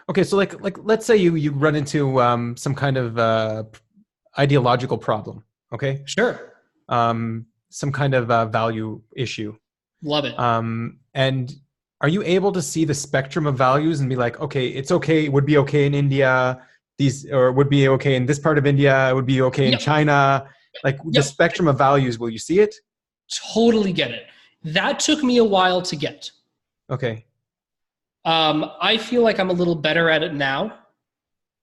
Okay. So like let's say you run into some kind of ideological problem. Okay. Sure. Some kind of value issue. Love it. And are you able to see the spectrum of values and be like, okay, it's okay. It would be okay in India. Or would be okay in this part of India. It would be okay in China. Like the spectrum of values, will you see it? Totally get it. That took me a while to get. Okay. I feel like I'm a little better at it now.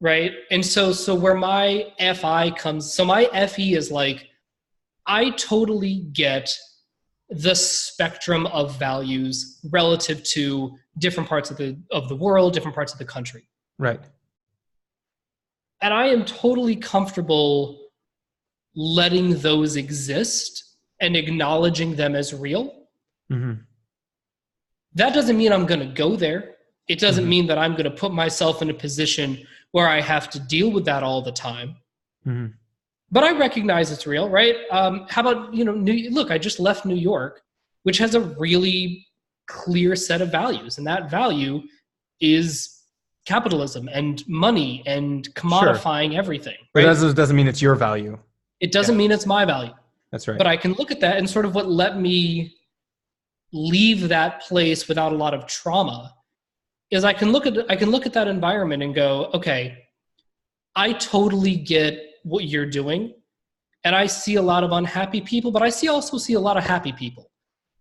Right. And so where my FI comes, so my FE is like, I totally get the spectrum of values relative to different parts of the world, different parts of the country. Right. And I am totally comfortable letting those exist and acknowledging them as real. That doesn't mean I'm going to go there. It doesn't mean that I'm going to put myself in a position where I have to deal with that all the time. But I recognize it's real, right? How about, look, I just left New York, which has a really clear set of values. And that value is capitalism and money and commodifying everything. Right? But that doesn't mean it's your value. It doesn't mean it's my value. That's right. But I can look at that, and sort of what let me leave that place without a lot of trauma is I can look at that environment and go, okay, I totally get what you're doing. And I see a lot of unhappy people, but I also see a lot of happy people.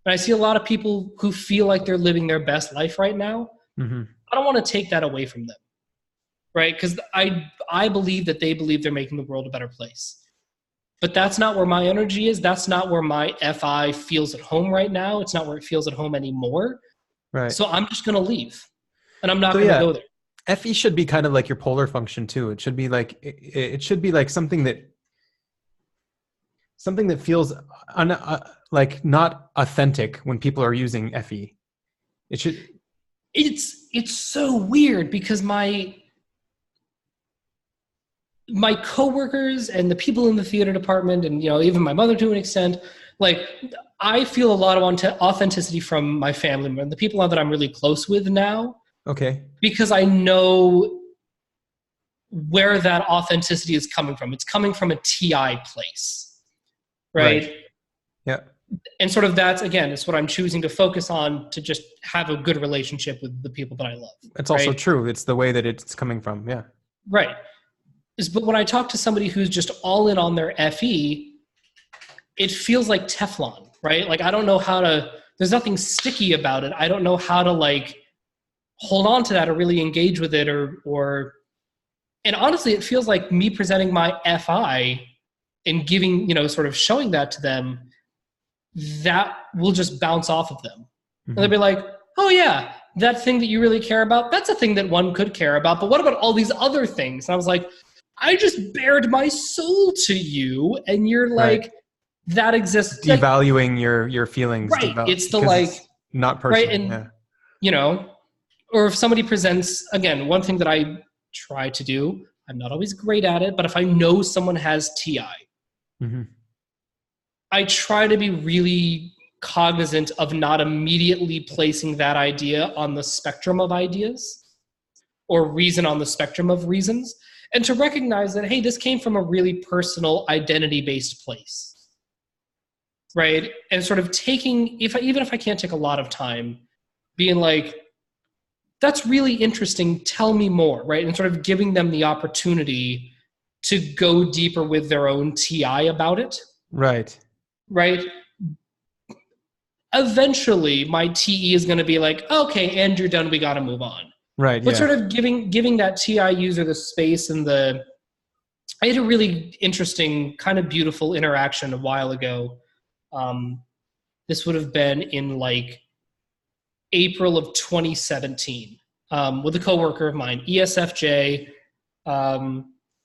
And I see a lot of people who feel like they're living their best life right now. Mm-hmm. I don't want to take that away from them, right? Because I believe that they believe they're making the world a better place. But that's not where my energy is. That's not where my FI feels at home right now. It's not where it feels at home anymore. Right. So I'm just going to leave. And I'm not going to go there. FE should be kind of like your polar function too. It should be like something that feels like not authentic when people are using FE. It should. It's so weird because my coworkers and the people in the theater department, and even my mother to an extent, like I feel a lot of authenticity from my family and the people that I'm really close with now. Okay. Because I know where that authenticity is coming from. It's coming from a TI place, right? Yeah. And sort of that's, again, it's what I'm choosing to focus on to just have a good relationship with the people that I love. It's also true. It's the way that it's coming from. Yeah. Right. But when I talk to somebody who's just all in on their FE, it feels like Teflon, right? Like I don't know there's nothing sticky about it. I don't know how to hold on to that or really engage with it and honestly, it feels like me presenting my FI and giving, sort of showing that to them, that will just bounce off of them. Mm-hmm. And they'll be like, oh yeah, that thing that you really care about, that's a thing that one could care about. But what about all these other things? And I was like, I just bared my soul to you. And you're like, that exists. Devaluing your feelings. Right. It's the not personal. Right. And, or if somebody presents, again, one thing that I try to do, I'm not always great at it, but if I know someone has TI, mm-hmm. I try to be really cognizant of not immediately placing that idea on the spectrum of ideas or reason on the spectrum of reasons, and to recognize that, hey, this came from a really personal identity-based place, right? And sort of taking, even if I can't take a lot of time, being like, that's really interesting, tell me more, right? And sort of giving them the opportunity to go deeper with their own TI about it. Right. Right? Eventually, my TE is going to be like, okay, and you're done, we got to move on. Right. But sort of giving that TI user the space and I had a really interesting, kind of beautiful interaction a while ago. This would have been in April of 2017 with a coworker of mine, ESFJ,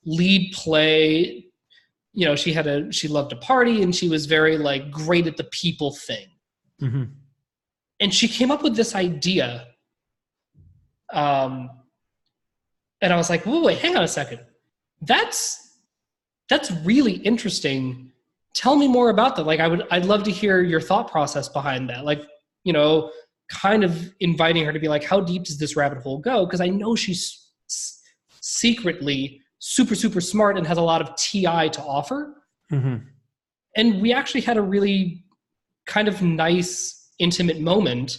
lead play. She loved to party and she was very great at the people thing. Mm-hmm. And she came up with this idea. And I was like, wait, hang on a second. That's really interesting. Tell me more about that. I'd love to hear your thought process behind that. Kind of inviting her to be like, how deep does this rabbit hole go? Because I know she's secretly super, super smart and has a lot of TI to offer. Mm-hmm. And we actually had a really kind of nice, intimate moment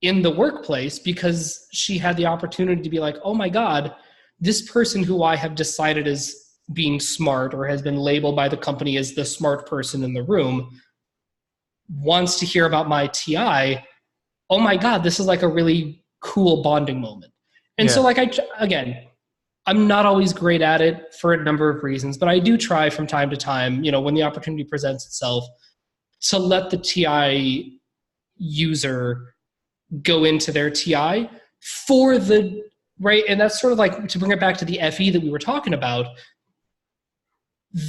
in the workplace because she had the opportunity to be like, oh my God, this person who I have decided is being smart or has been labeled by the company as the smart person in the room wants to hear about my TI. Oh my God, this is a really cool bonding moment. And so I'm not always great at it for a number of reasons, but I do try from time to time, when the opportunity presents itself, to let the TI user go into their TI for the right. And that's sort of to bring it back to the FE that we were talking about,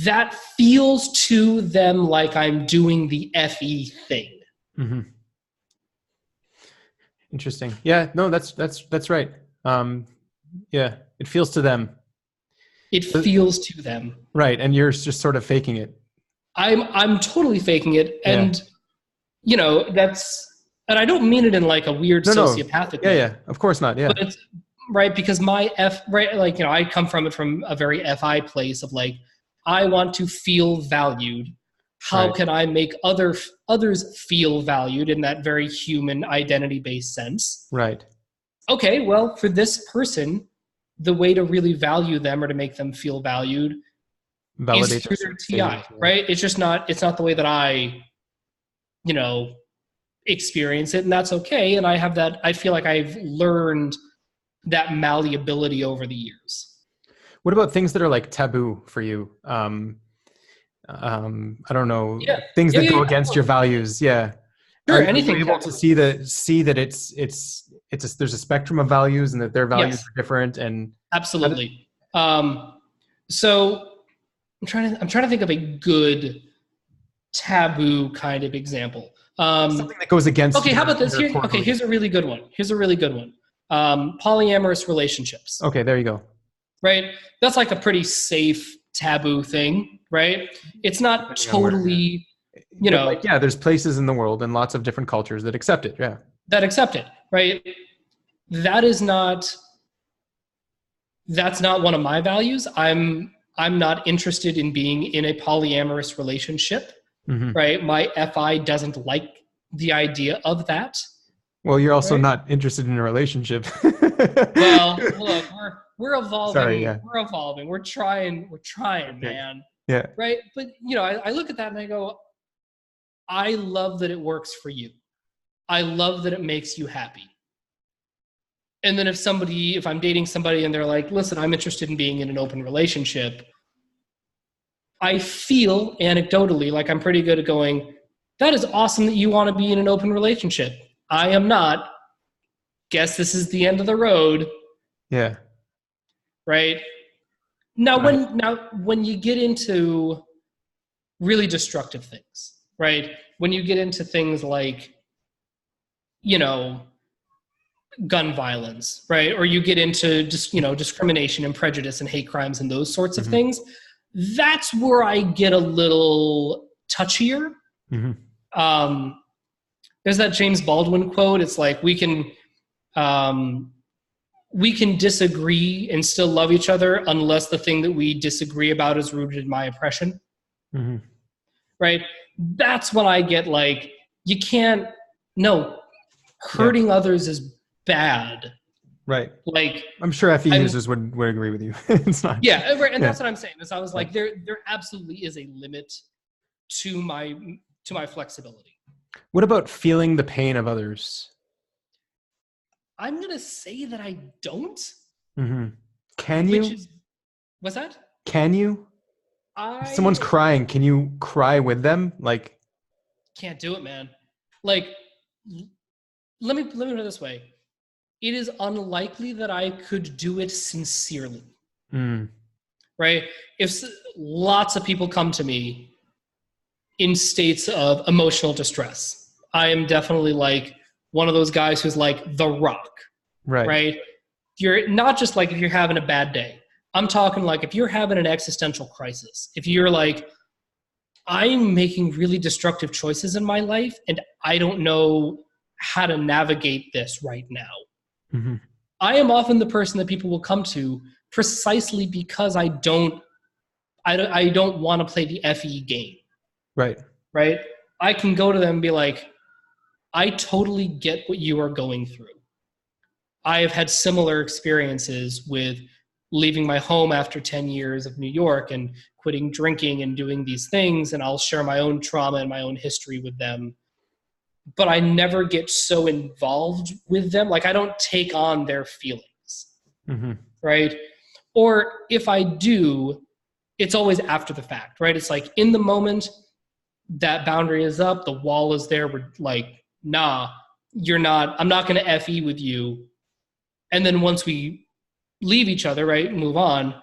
that feels to them like I'm doing the FE thing. Mm-hmm. Interesting. Yeah, no, that's right. Yeah, it feels to them. It feels to them. Right, and you're just sort of faking it. I'm totally faking it, and you know, and I don't mean it in like a weird sociopathic way. Yeah, of course not. Yeah, but it's right because like, you know, I come from it from a very FI place of like, I want to feel valued. How can I make others feel valued in that very human identity-based sense? Right. Okay, well, for this person, the way to really value them or to make them feel valued is through their TI, right? It's not the way that I, you know, experience it, and that's okay. And I feel like I've learned that malleability over the years. What about things that are like taboo for you? I don't know, things that go against your values. Yeah. Sure. Anything. Are you able to see that there's a spectrum of values and that their values are different? And absolutely. So I'm trying to think of a good taboo kind of example. Something that goes against. Okay, how about this? Here's a really good one. Polyamorous relationships. Okay, there you go. Right? That's like a pretty safe taboo thing, right? It's not totally, you know. Like, there's places in the world and lots of different cultures that accept it. Yeah. That accept it, right? That's not one of my values. I'm not interested in being in a polyamorous relationship, right? My FI doesn't like the idea of that. Well, you're also not interested in a relationship. Well, look, we're evolving. Sorry, We're evolving. We're trying, man. Yeah. Right? But, you know, I look at that and I go, I love that it works for you. I love that it makes you happy. And then if I'm dating somebody and they're like, listen, I'm interested in being in an open relationship, I feel anecdotally like I'm pretty good at going, that is awesome that you want to be in an open relationship. I am not. Guess this is the end of the road. Yeah. Right? Now, when you get into really destructive things, right? When you get into things like, you know, gun violence, right? Or you get into just, you know, discrimination and prejudice and hate crimes and those sorts of things, that's where I get a little touchier. There's that James Baldwin quote. It's like, we can disagree and still love each other unless the thing that we disagree about is rooted in my oppression. Right? That's when I get like, hurting others is bad. Right. Like, I'm sure FE users would agree with you. It's not. Yeah, right. And that's what I'm saying. Is I was like, there absolutely is a limit to my flexibility. What about feeling the pain of others? I'm going to say that I don't. Can you? What's that? Can you? If someone's crying, can you cry with them? Like, can't do it, man. Like, let me put it this way. It is unlikely that I could do it sincerely. Right? If lots of people come to me in states of emotional distress, I am definitely like one of those guys who's like the Rock. Right? You're not just like if you're having a bad day. I'm talking like if you're having an existential crisis, if you're like, I'm making really destructive choices in my life and I don't know how to navigate this right now. I am often the person that people will come to precisely because I don't want to play the FE game. Right? I can go to them and be like, I totally get what you are going through. I have had similar experiences with leaving my home after 10 years of New York and quitting drinking and doing these things, and I'll share my own trauma and my own history with them. But I never get so involved with them. Like, I don't take on their feelings, right? Or if I do, it's always after the fact, right? It's like in the moment, that boundary is up, the wall is there, we're like, nah, you're not, I'm not going to FE with you. And then once we leave each other, right, move on,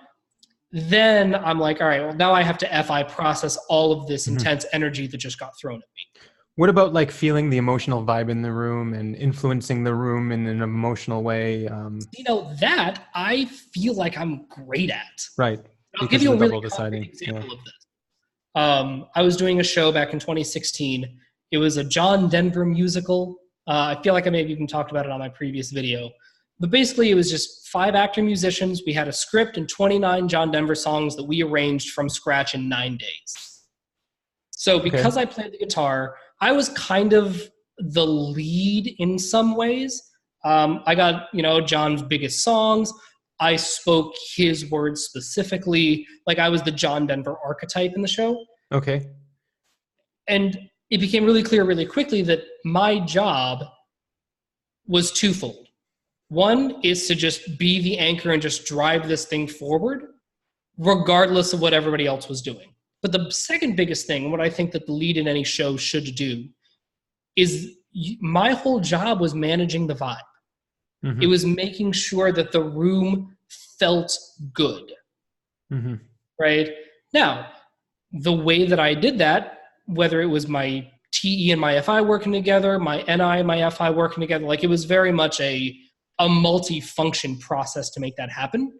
then I'm like, all right, well, now I have to FI process all of this intense energy that just got thrown at me. What about like feeling the emotional vibe in the room and influencing the room in an emotional way? You know, that I feel like I'm great at. Right. I'll give you a really concrete example of this. I was doing a show back in 2016. It was a John Denver musical. I feel like I may have even talked about it on my previous video. But basically, it was just 5 actor musicians. We had a script and 29 John Denver songs that we arranged from scratch in 9 days. So because I played the guitar, I was kind of the lead in some ways. I got, John's biggest songs. I spoke his words specifically. Like, I was the John Denver archetype in the show. Okay. And it became really clear really quickly that my job was twofold. One is to just be the anchor and just drive this thing forward, regardless of what everybody else was doing. But the second biggest thing, what I think that the lead in any show should do, is my whole job was managing the vibe. Mm-hmm. It was making sure that the room felt good. Mm-hmm. Right? Now, the way that I did that, whether it was my TE and my FI working together, my NI and my FI working together, like, it was very much a multi-function process to make that happen.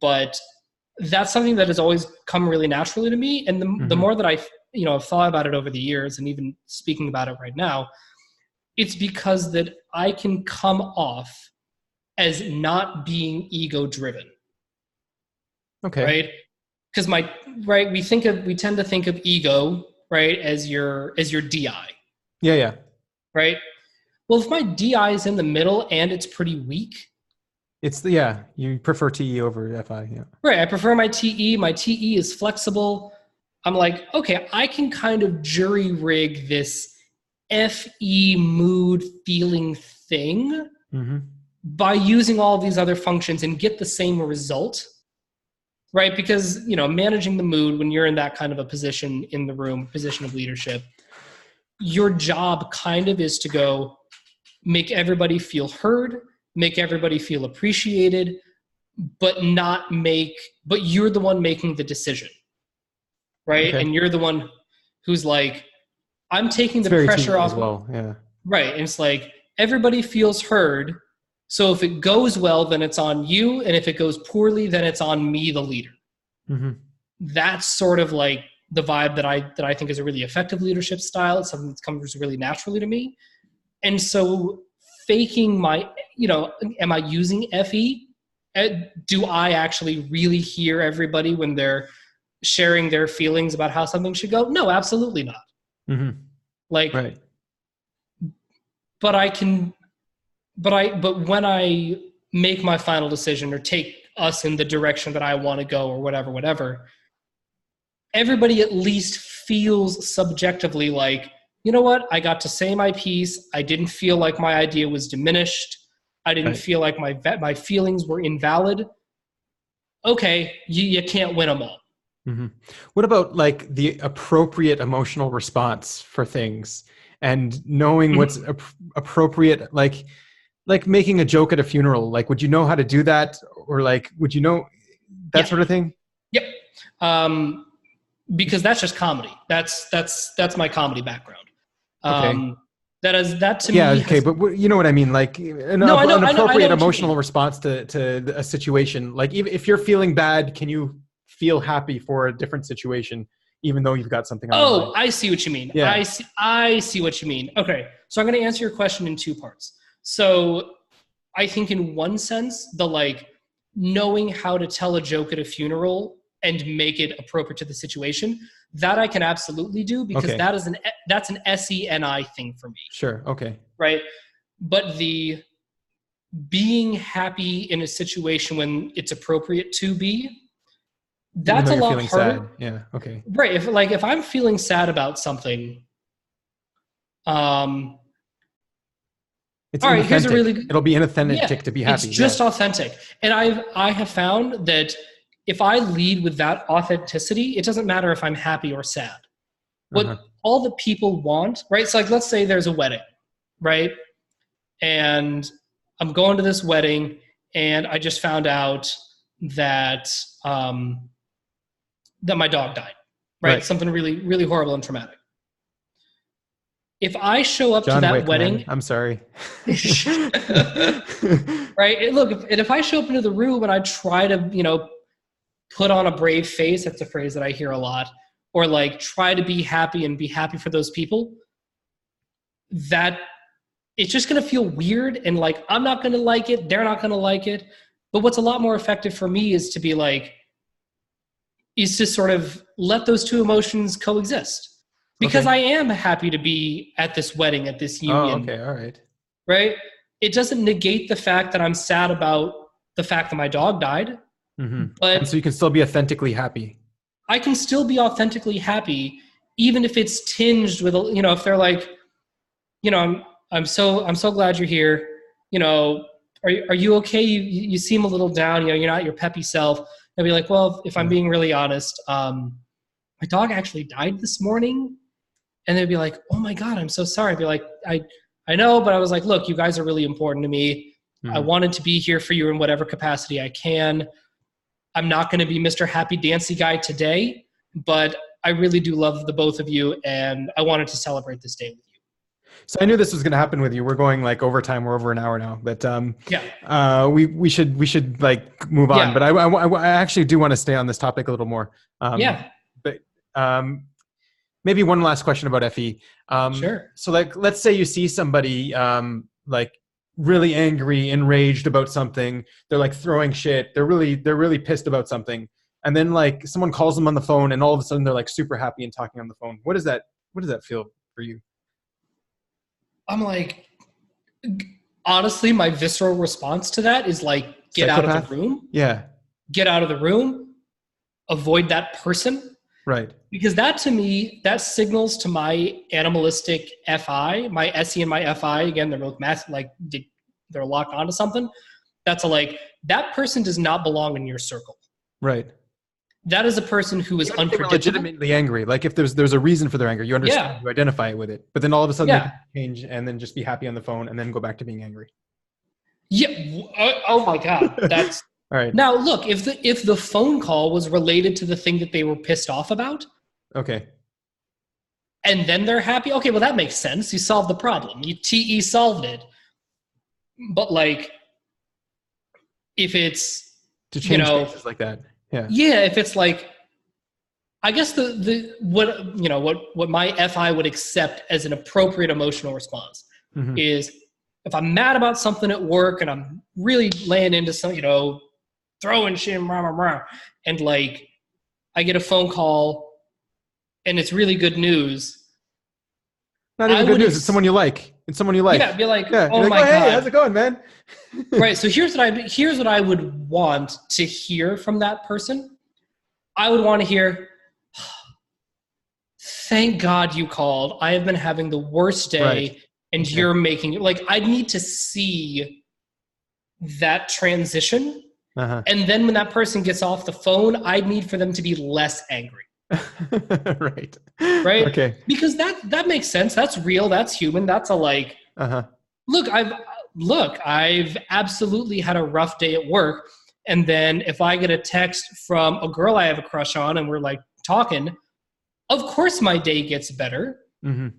But that's something that has always come really naturally to me. And the more that I've thought about it over the years, and even speaking about it right now, it's because that I can come off as not being ego-driven. Okay. Right? Because we tend to think of ego, right, as your DI. Yeah. Right? Well, if my DI is in the middle and it's pretty weak, you prefer TE over FI, yeah. Right, I prefer my TE. My TE is flexible. I'm like, okay, I can kind of jury rig this FE mood feeling thing by using all these other functions and get the same result, right? Because, managing the mood when you're in that kind of a position in the room, position of leadership, your job kind of is to go make everybody feel heard, make everybody feel appreciated, but you're the one making the decision, right? Okay. And you're the one who's like, I'm taking the pressure off. As well, yeah. Right, and it's like, everybody feels heard, so if it goes well, then it's on you, and if it goes poorly, then it's on me, the leader. Mm-hmm. That's sort of like the vibe that I think is a really effective leadership style. It's something that comes really naturally to me. And so faking am I using FE? Do I actually really hear everybody when they're sharing their feelings about how something should go? No, absolutely not. Mm-hmm. Right. But when I make my final decision or take us in the direction that I want to go or whatever, everybody at least feels subjectively like, you know what? I got to say my piece. I didn't feel like my idea was diminished. I didn't feel like my feelings were invalid. Okay, you can't win them all. Mm-hmm. What about like the appropriate emotional response for things and knowing what's appropriate? Like making a joke at a funeral. Like, would you know how to do that, or like, would you know that sort of thing? Yep. Because that's just comedy. That's my comedy background. Okay. That to me. Yeah. Okay. But you know what I mean? Like an appropriate emotional response to a situation. Like, if you're feeling bad, can you feel happy for a different situation, even though you've got something on your mind? I see what you mean. Yeah. I see what you mean. Okay. So I'm going to answer your question in 2 parts. So I think in one sense, the knowing how to tell a joke at a funeral and make it appropriate to the situation, that I can absolutely do, because that's an SENI thing for me. Sure. Okay. Right. But the being happy in a situation when it's appropriate to be, that's a lot harder. Sad. Yeah. Okay. Right. If I'm feeling sad about something, it's all right, here's a really good, it'll be inauthentic to be happy. It's just authentic. And I have found that if I lead with that authenticity, it doesn't matter if I'm happy or sad. What all the people want, right? So let's say there's a wedding, right? And I'm going to this wedding and I just found out that that my dog died, right? Something really, really horrible and traumatic. If I show up to that wedding, man. I'm sorry. Right? Look, if I show up into the room and I try to, put on a brave face, that's a phrase that I hear a lot, or like try to be happy and be happy for those people, that it's just going to feel weird, and like I'm not going to like it, they're not going to like it. But what's a lot more effective for me is to be like, is to sort of let those two emotions coexist. Because I am happy to be at this wedding, at this union. Oh, okay, all right. Right? It doesn't negate the fact that I'm sad about the fact that my dog died. But and so you can still be authentically happy. I can still be authentically happy, even if it's tinged with, you know, if they're like, you know, I'm so glad you're here. You know, are you okay? You seem a little down. You know, you're not your peppy self. I'd be like, well, if I'm being really honest, my dog actually died this morning. And they'd be like, oh my God, I'm so sorry. I'd be like, I know, but I was like, look, you guys are really important to me. I wanted to be here for you in whatever capacity I can. I'm not going to be Mr. Happy Dancy Guy today, but I really do love the both of you, and I wanted to celebrate this day with you. So I knew this was going to happen with you. We're going like overtime. We're over an hour now, but we should like move on. Yeah. But I actually do want to stay on this topic a little more. But maybe one last question about FE. Sure. So like, let's say you see somebody like really angry, enraged about something. They're like throwing shit. They're really pissed about something. And then like someone calls them on the phone, and all of a sudden they're like super happy and talking on the phone. What does that feel for you? I'm like, honestly, my visceral response to that is like, get Psychopath? out of the room. Yeah. Get out of the room. Avoid that person. Right. Because that, to me, that signals to my animalistic FI, my SE and my FI, again, they're both massive, like they're locked onto something. That's that person does not belong in your circle. Right. That is a person who is unpredictable. Legitimately angry. Like if there's a reson for their anger, you understand, you identify it with it. But then all of a sudden they can change and then just be happy on the phone and then go back to being angry. Yeah. Oh my God. That's all right. Now look, if the phone call was related to the thing that they were pissed off about. Okay. And then they're happy. Okay, well that makes sense. You solved the problem. You TE solved it. But like, if it's to change things like that. Yeah, if it's like, I guess what my FI would accept as an appropriate emotional response is if I'm mad about something at work and I'm really laying into some, throwing shit and like I get a phone call and it's really good news. Not even good news. It's someone you like. Yeah, be like, oh my God. Hey, how's it going, man? Right. So here's what I would want to hear from that person. I would want to hear, thank God you called. I have been having the worst day, and you're making it. Like, I need to see that transition. And then when that person gets off the phone, I need for them to be less angry. Right. Okay. Because that makes sense. That's real. That's human. That's a like, look, I've absolutely had a rough day at work. And then if I get a text from a girl I have a crush on and we're like talking, of course my day gets better.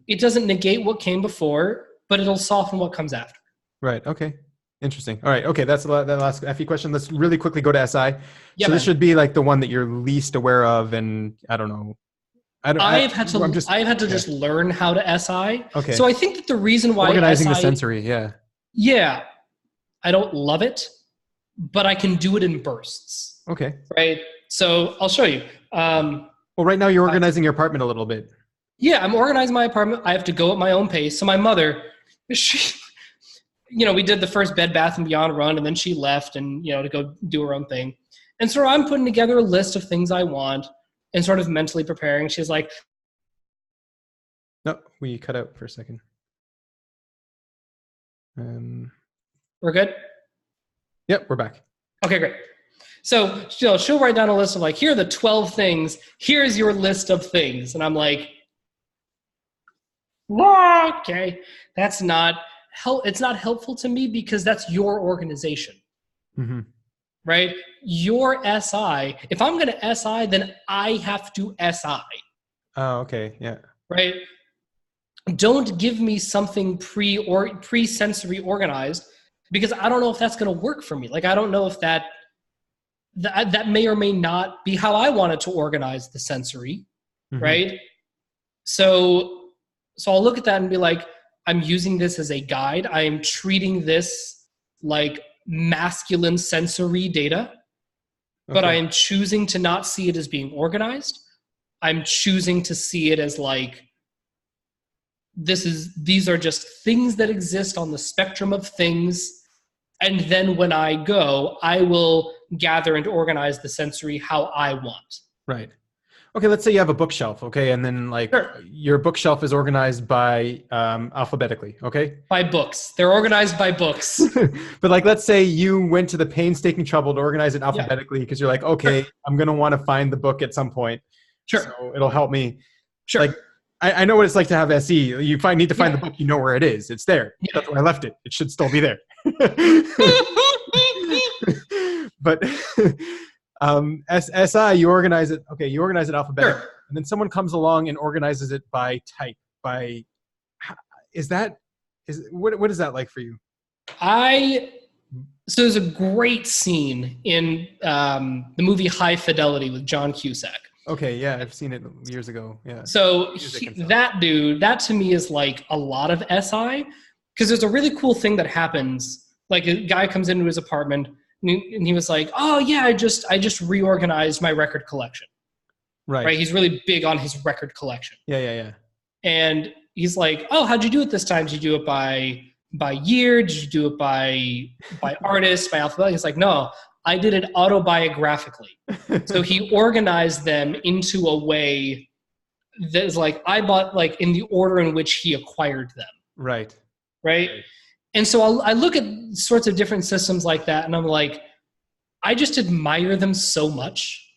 It doesn't negate what came before, but it'll soften what comes after. Right. Okay. Interesting. All right. Okay. That's the last FE question. Let's really quickly go to SI. Yeah, so this should be like the one that you're least aware of. And I don't know. I've had to just learn how to SI. Okay. So I think that the reason why organizing the sensory. Yeah. I don't love it, but I can do it in bursts. Okay. Right. So I'll show you. Well, right now you're organizing your apartment a little bit. Yeah. I'm organizing my apartment. I have to go at my own pace. So my mother, we did the first Bed Bath & Beyond run, and then she left and, to go do her own thing. And so I'm putting together a list of things I want and sort of mentally preparing. She's like, no, we cut out for a second. We're good? Yep, we're back. Okay, great. So she'll write down a list of like, here are the 12 things. Here's your list of things. And I'm like, okay, it's not helpful to me because that's your organization, right? Your SI, if I'm going to SI, then I have to SI. Oh, okay. Yeah. Right. Don't give me something pre-sensory organized because I don't know if that's going to work for me. Like, I don't know if that that may or may not be how I wanted to organize the sensory, right? So I'll look at that and be like, I'm using this as a guide. I am treating this like masculine sensory data, but I am choosing to not see it as being organized. I'm choosing to see it as like, these are just things that exist on the spectrum of things. And then when I go, I will gather and organize the sensory how I want. Right. Okay, let's say you have a bookshelf, okay? And then like your bookshelf is organized by alphabetically, okay? By books. They're organized by books. But like, let's say you went to the painstaking trouble to organize it alphabetically because you're like, okay, I'm going to want to find the book at some point. Sure. So it'll help me. Sure. Like, I know what it's like to have SE. You need to find the book, you know where it is. It's there. Yeah. That's where I left it. It should still be there. But SI, you organize it. Okay, you organize it alphabetically, and then someone comes along and organizes it by type. What is that like for you? So there's a great scene in the movie High Fidelity with John Cusack. Okay, yeah, I've seen it years ago. Yeah. So that to me is like a lot of SI, because there's a really cool thing that happens. Like a guy comes into his apartment and he was like, "Oh yeah, I just reorganized my record collection." Right. He's really big on his record collection. Yeah. And he's like, "Oh, how'd you do it this time? Did you do it by year? Did you do it by artist, by alphabet?" He's like, "No, I did it autobiographically." So he organized them into a way that is like, I bought like in the order in which he acquired them. Right. And so I look at sorts of different systems like that, and I'm like, I just admire them so much.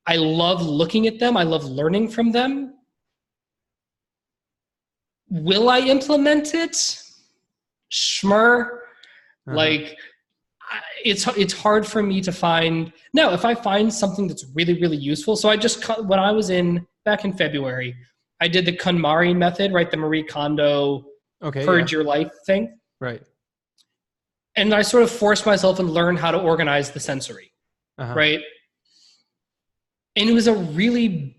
I love looking at them. I love learning from them. Will I implement it? Schmur. Like, it's hard for me to find. No, if I find something that's really, really useful. So when I was back in February, I did the KonMari method, right? The Marie Kondo purge your life thing. Right. And I sort of forced myself and learned how to organize the sensory. Right. And it was a really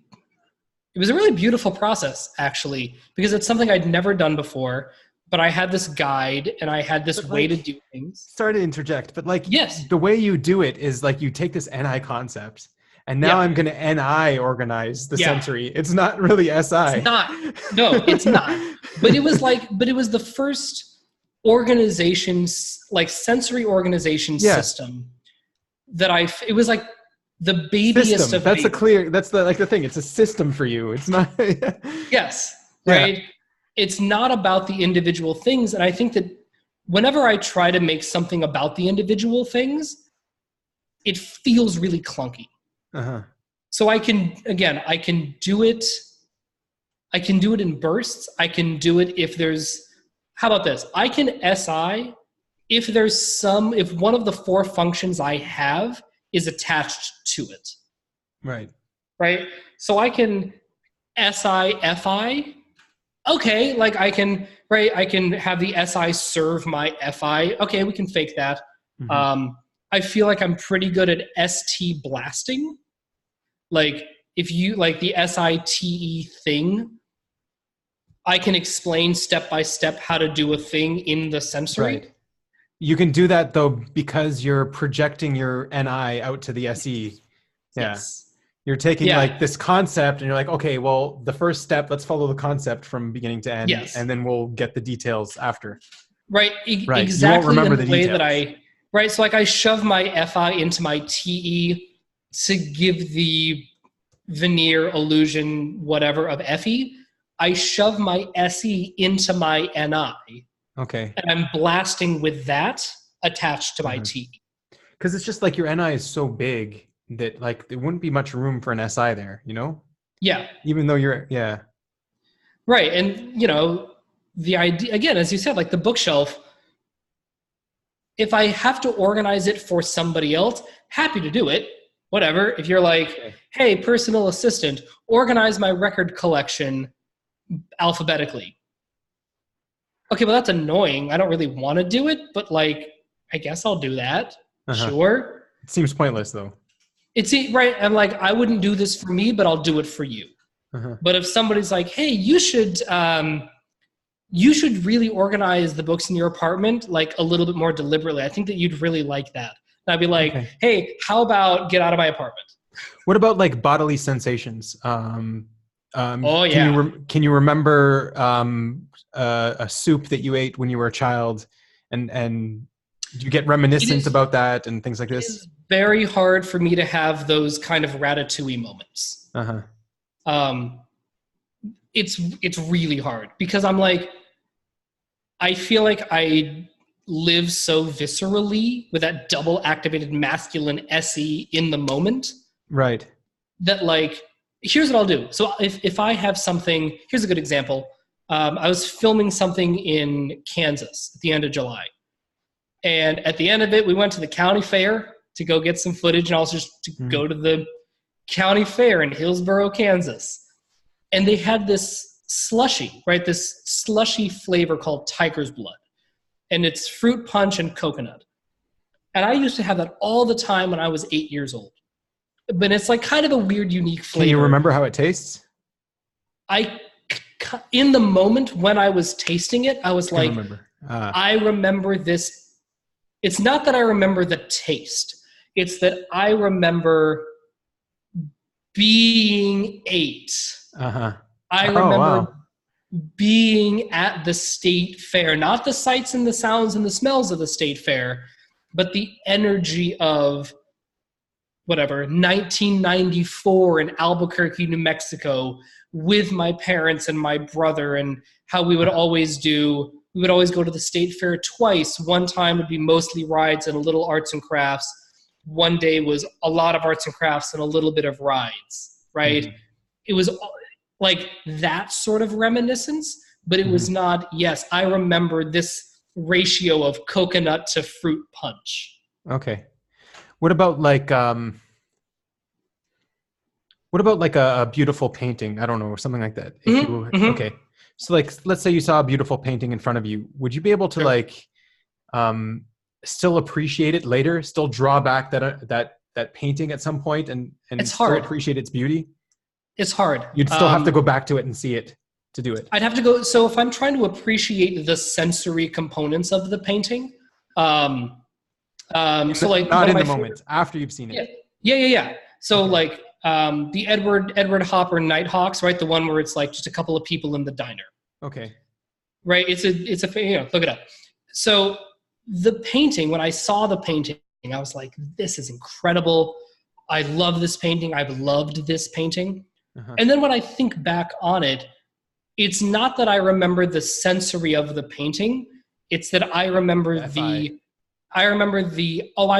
beautiful process, actually, because it's something I'd never done before. But I had this guide and I had this way to do things. Sorry to interject, but like, yes, the way you do it is like you take this NI concept and now I'm going to NI organize the sensory. It's not really SI. It's not. No, it's not. But it was the first like sensory organization system that it was like the babyest system. of That's babies. That's the thing. It's a system for you. It's not. Yes. Right. It's not about the individual things. And I think that whenever I try to make something about the individual things, it feels really clunky. So I can do it. I can do it in bursts. I can do it how about this? I can SI if one of the 4 functions I have is attached to it. Right. So I can SI, FI. Okay, like I can have the SI serve my FI. Okay, we can fake that. I feel like I'm pretty good at ST blasting. Like if you like the SITE thing, I can explain step by step how to do a thing in the sensory. Right. You can do that though because you're projecting your NI out to the SE. Yeah. Yes. You're taking like this concept and you're like, okay, well, the first step, let's follow the concept from beginning to end, and then we'll get the details after. Right. Exactly. You won't remember the way that so like I shove my FI into my TE to give the veneer, illusion, whatever of FE. I shove my SE into my NI. Okay. And I'm blasting with that attached to my TE. Because it's just like your NI is so big that like there wouldn't be much room for an SI there, you know? Yeah. Even though Right. And the idea, again, as you said, like the bookshelf, if I have to organize it for somebody else, happy to do it. Whatever. If you're like, hey, personal assistant, organize my record collection alphabetically. Okay, well, that's annoying. I don't really want to do it, but like, I guess I'll do that. Sure. It seems pointless though. It's right. I'm like, I wouldn't do this for me, but I'll do it for you. Uh-huh. But if somebody's like, hey, you should really organize the books in your apartment like a little bit more deliberately. I think that you'd really like that. And I'd be like, Okay. hey, how about get out of my apartment? What about like bodily sensations? Oh yeah. Can you remember a soup that you ate when you were a child, and do you get reminiscent about that and things like this? It is very hard for me to have those kind of ratatouille moments. It's really hard because I'm like, I feel like I live so viscerally with that double activated masculine SE in the moment. Right. That like, here's what I'll do. So if I have something, here's a good example. I was filming something in Kansas at the end of July. And at the end of it, we went to the county fair to go get some footage and also just to go to the county fair in Hillsborough, Kansas. And they had this slushy, right? This slushy flavor called Tiger's Blood. And it's fruit punch and coconut. And I used to have that all the time when I was 8 years old. But it's like kind of a weird, unique flavor. Can you remember how it tastes? In the moment when I was tasting it, I was like, I remember this. It's not that I remember the taste. It's that I remember being 8. I remember being at the state fair, not the sights and the sounds and the smells of the state fair, but the energy of whatever, 1994 in Albuquerque, New Mexico, with my parents and my brother, and how we would always go to the state fair twice. One time would be mostly rides and a little arts and crafts. One day was a lot of arts and crafts and a little bit of rides, right? Mm-hmm. It was like that sort of reminiscence, but it was not, yes, I remember this ratio of coconut to fruit punch. Okay. What about like a beautiful painting? I don't know, or something like that. Okay. So like, let's say you saw a beautiful painting in front of you. Would you be able to like still appreciate it later? Still draw back that painting at some point and it's still hard. Appreciate its beauty? It's hard. You'd still have to go back to it and see it to do it. I'd have to go. So if I'm trying to appreciate the sensory components of the painting, so like not in the moment, after you've seen it. Yeah. So like the Edward Hopper Nighthawks, right? The one where it's like just a couple of people in the diner. Okay. Right. It's a look it up. So the painting, when I saw the painting, I was like, this is incredible. I love this painting. I've loved this painting. And then when I think back on it, it's not that I remember the sensory of the painting. It's that I remember I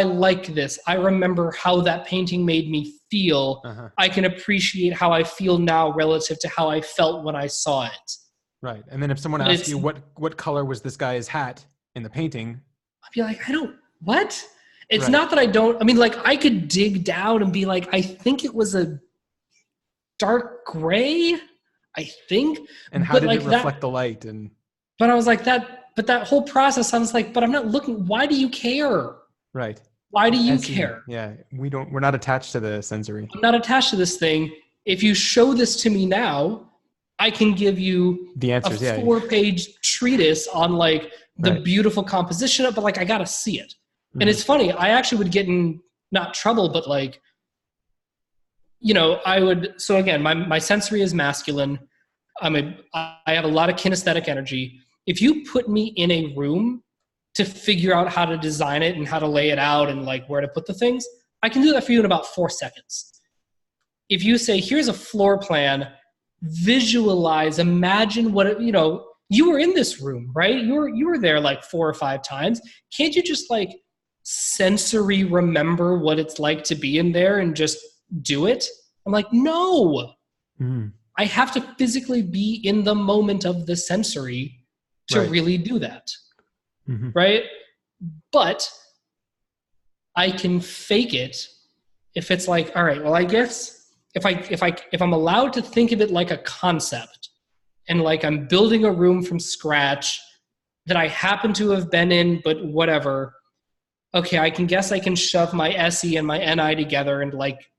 like this. I remember how that painting made me feel. I can appreciate how I feel now relative to how I felt when I saw it. Right. And then if someone asks you what color was this guy's hat in the painting, I'd be like, what? It's not that I don't, I mean, like I could dig down and be like, I think it was a dark gray, I think. And how did it reflect the light? But I was like but that whole process, I was like, but I'm not looking, why do you care? Right. Why do you care? Yeah. We're not attached to the sensory. I'm not attached to this thing. If you show this to me now, I can give you the answers, a 4-page treatise on like the beautiful composition of, but like, I got to see it. And it's funny, I actually would get in not trouble, but like, so again, my sensory is masculine. I have a lot of kinesthetic energy. If you put me in a room to figure out how to design it and how to lay it out and like where to put the things, I can do that for you in about 4 seconds. If you say, here's a floor plan, visualize, imagine what, you were in this room, right? You were there like 4 or 5 times. Can't you just like sensory remember what it's like to be in there and just do it? I'm like, no. I have to physically be in the moment of the sensory to really do that. Right? But I can fake it if it's like, all right, well, I guess if I'm allowed to think of it like a concept and like I'm building a room from scratch that I happen to have been in, but whatever. okay, I can shove my SE and my NI together and like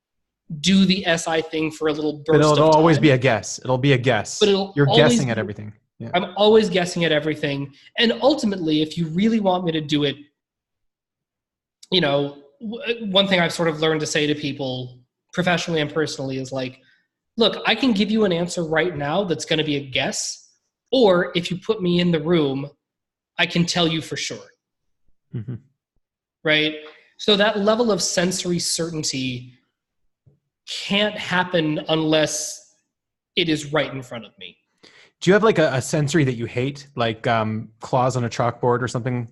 do the SI thing for a little burst of time. It'll always be a guess. It'll be a guess. But you're guessing at everything. Yeah. I'm always guessing at everything. And ultimately, if you really want me to do it, you know, one thing I've sort of learned to say to people professionally and personally is like, look, I can give you an answer right now that's going to be a guess. Or if you put me in the room, I can tell you for sure. Mm-hmm. Right? So that level of sensory certainty can't happen unless it is right in front of me. Do you have like a sensory that you hate, like claws on a chalkboard or something?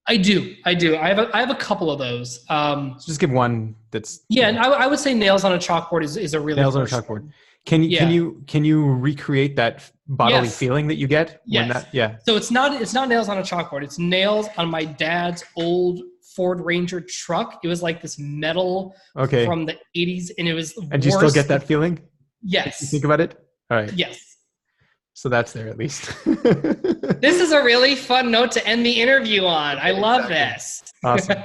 I do. I have a couple of those. So just give one that's... Yeah, and I would say nails on a chalkboard is a really... Nails on a chalkboard. One. Can you recreate that bodily feeling that you get? Yes. Yeah. So it's not nails on a chalkboard. It's nails on my dad's old Ford Ranger truck. It was like this metal from the 80s, and it was... And do you still get that feeling? Yes. You think about it? All right. Yes. So that's there at least. This is a really fun note to end the interview on. I love this. Awesome.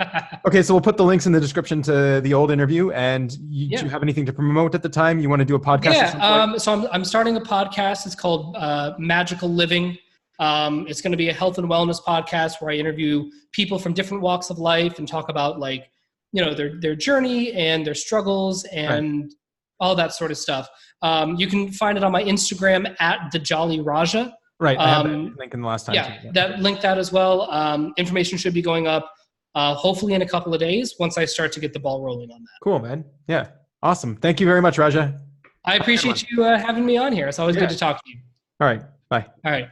Okay, so we'll put the links in the description to the old interview. And do you have anything to promote at the time? You want to do a podcast? Yeah, so I'm starting a podcast. It's called Magical Living. It's going to be a health and wellness podcast where I interview people from different walks of life and talk about like, you know, their journey and their struggles and all that sort of stuff. You can find it on my Instagram at the Jolly Raja. Right. I have that link in the last time. Link that as well. Information should be going up hopefully in a couple of days once I start to get the ball rolling on that. Cool, man. Yeah. Awesome. Thank you very much, Raja. I appreciate you having me on here. It's always good to talk to you. All right. Bye. All right.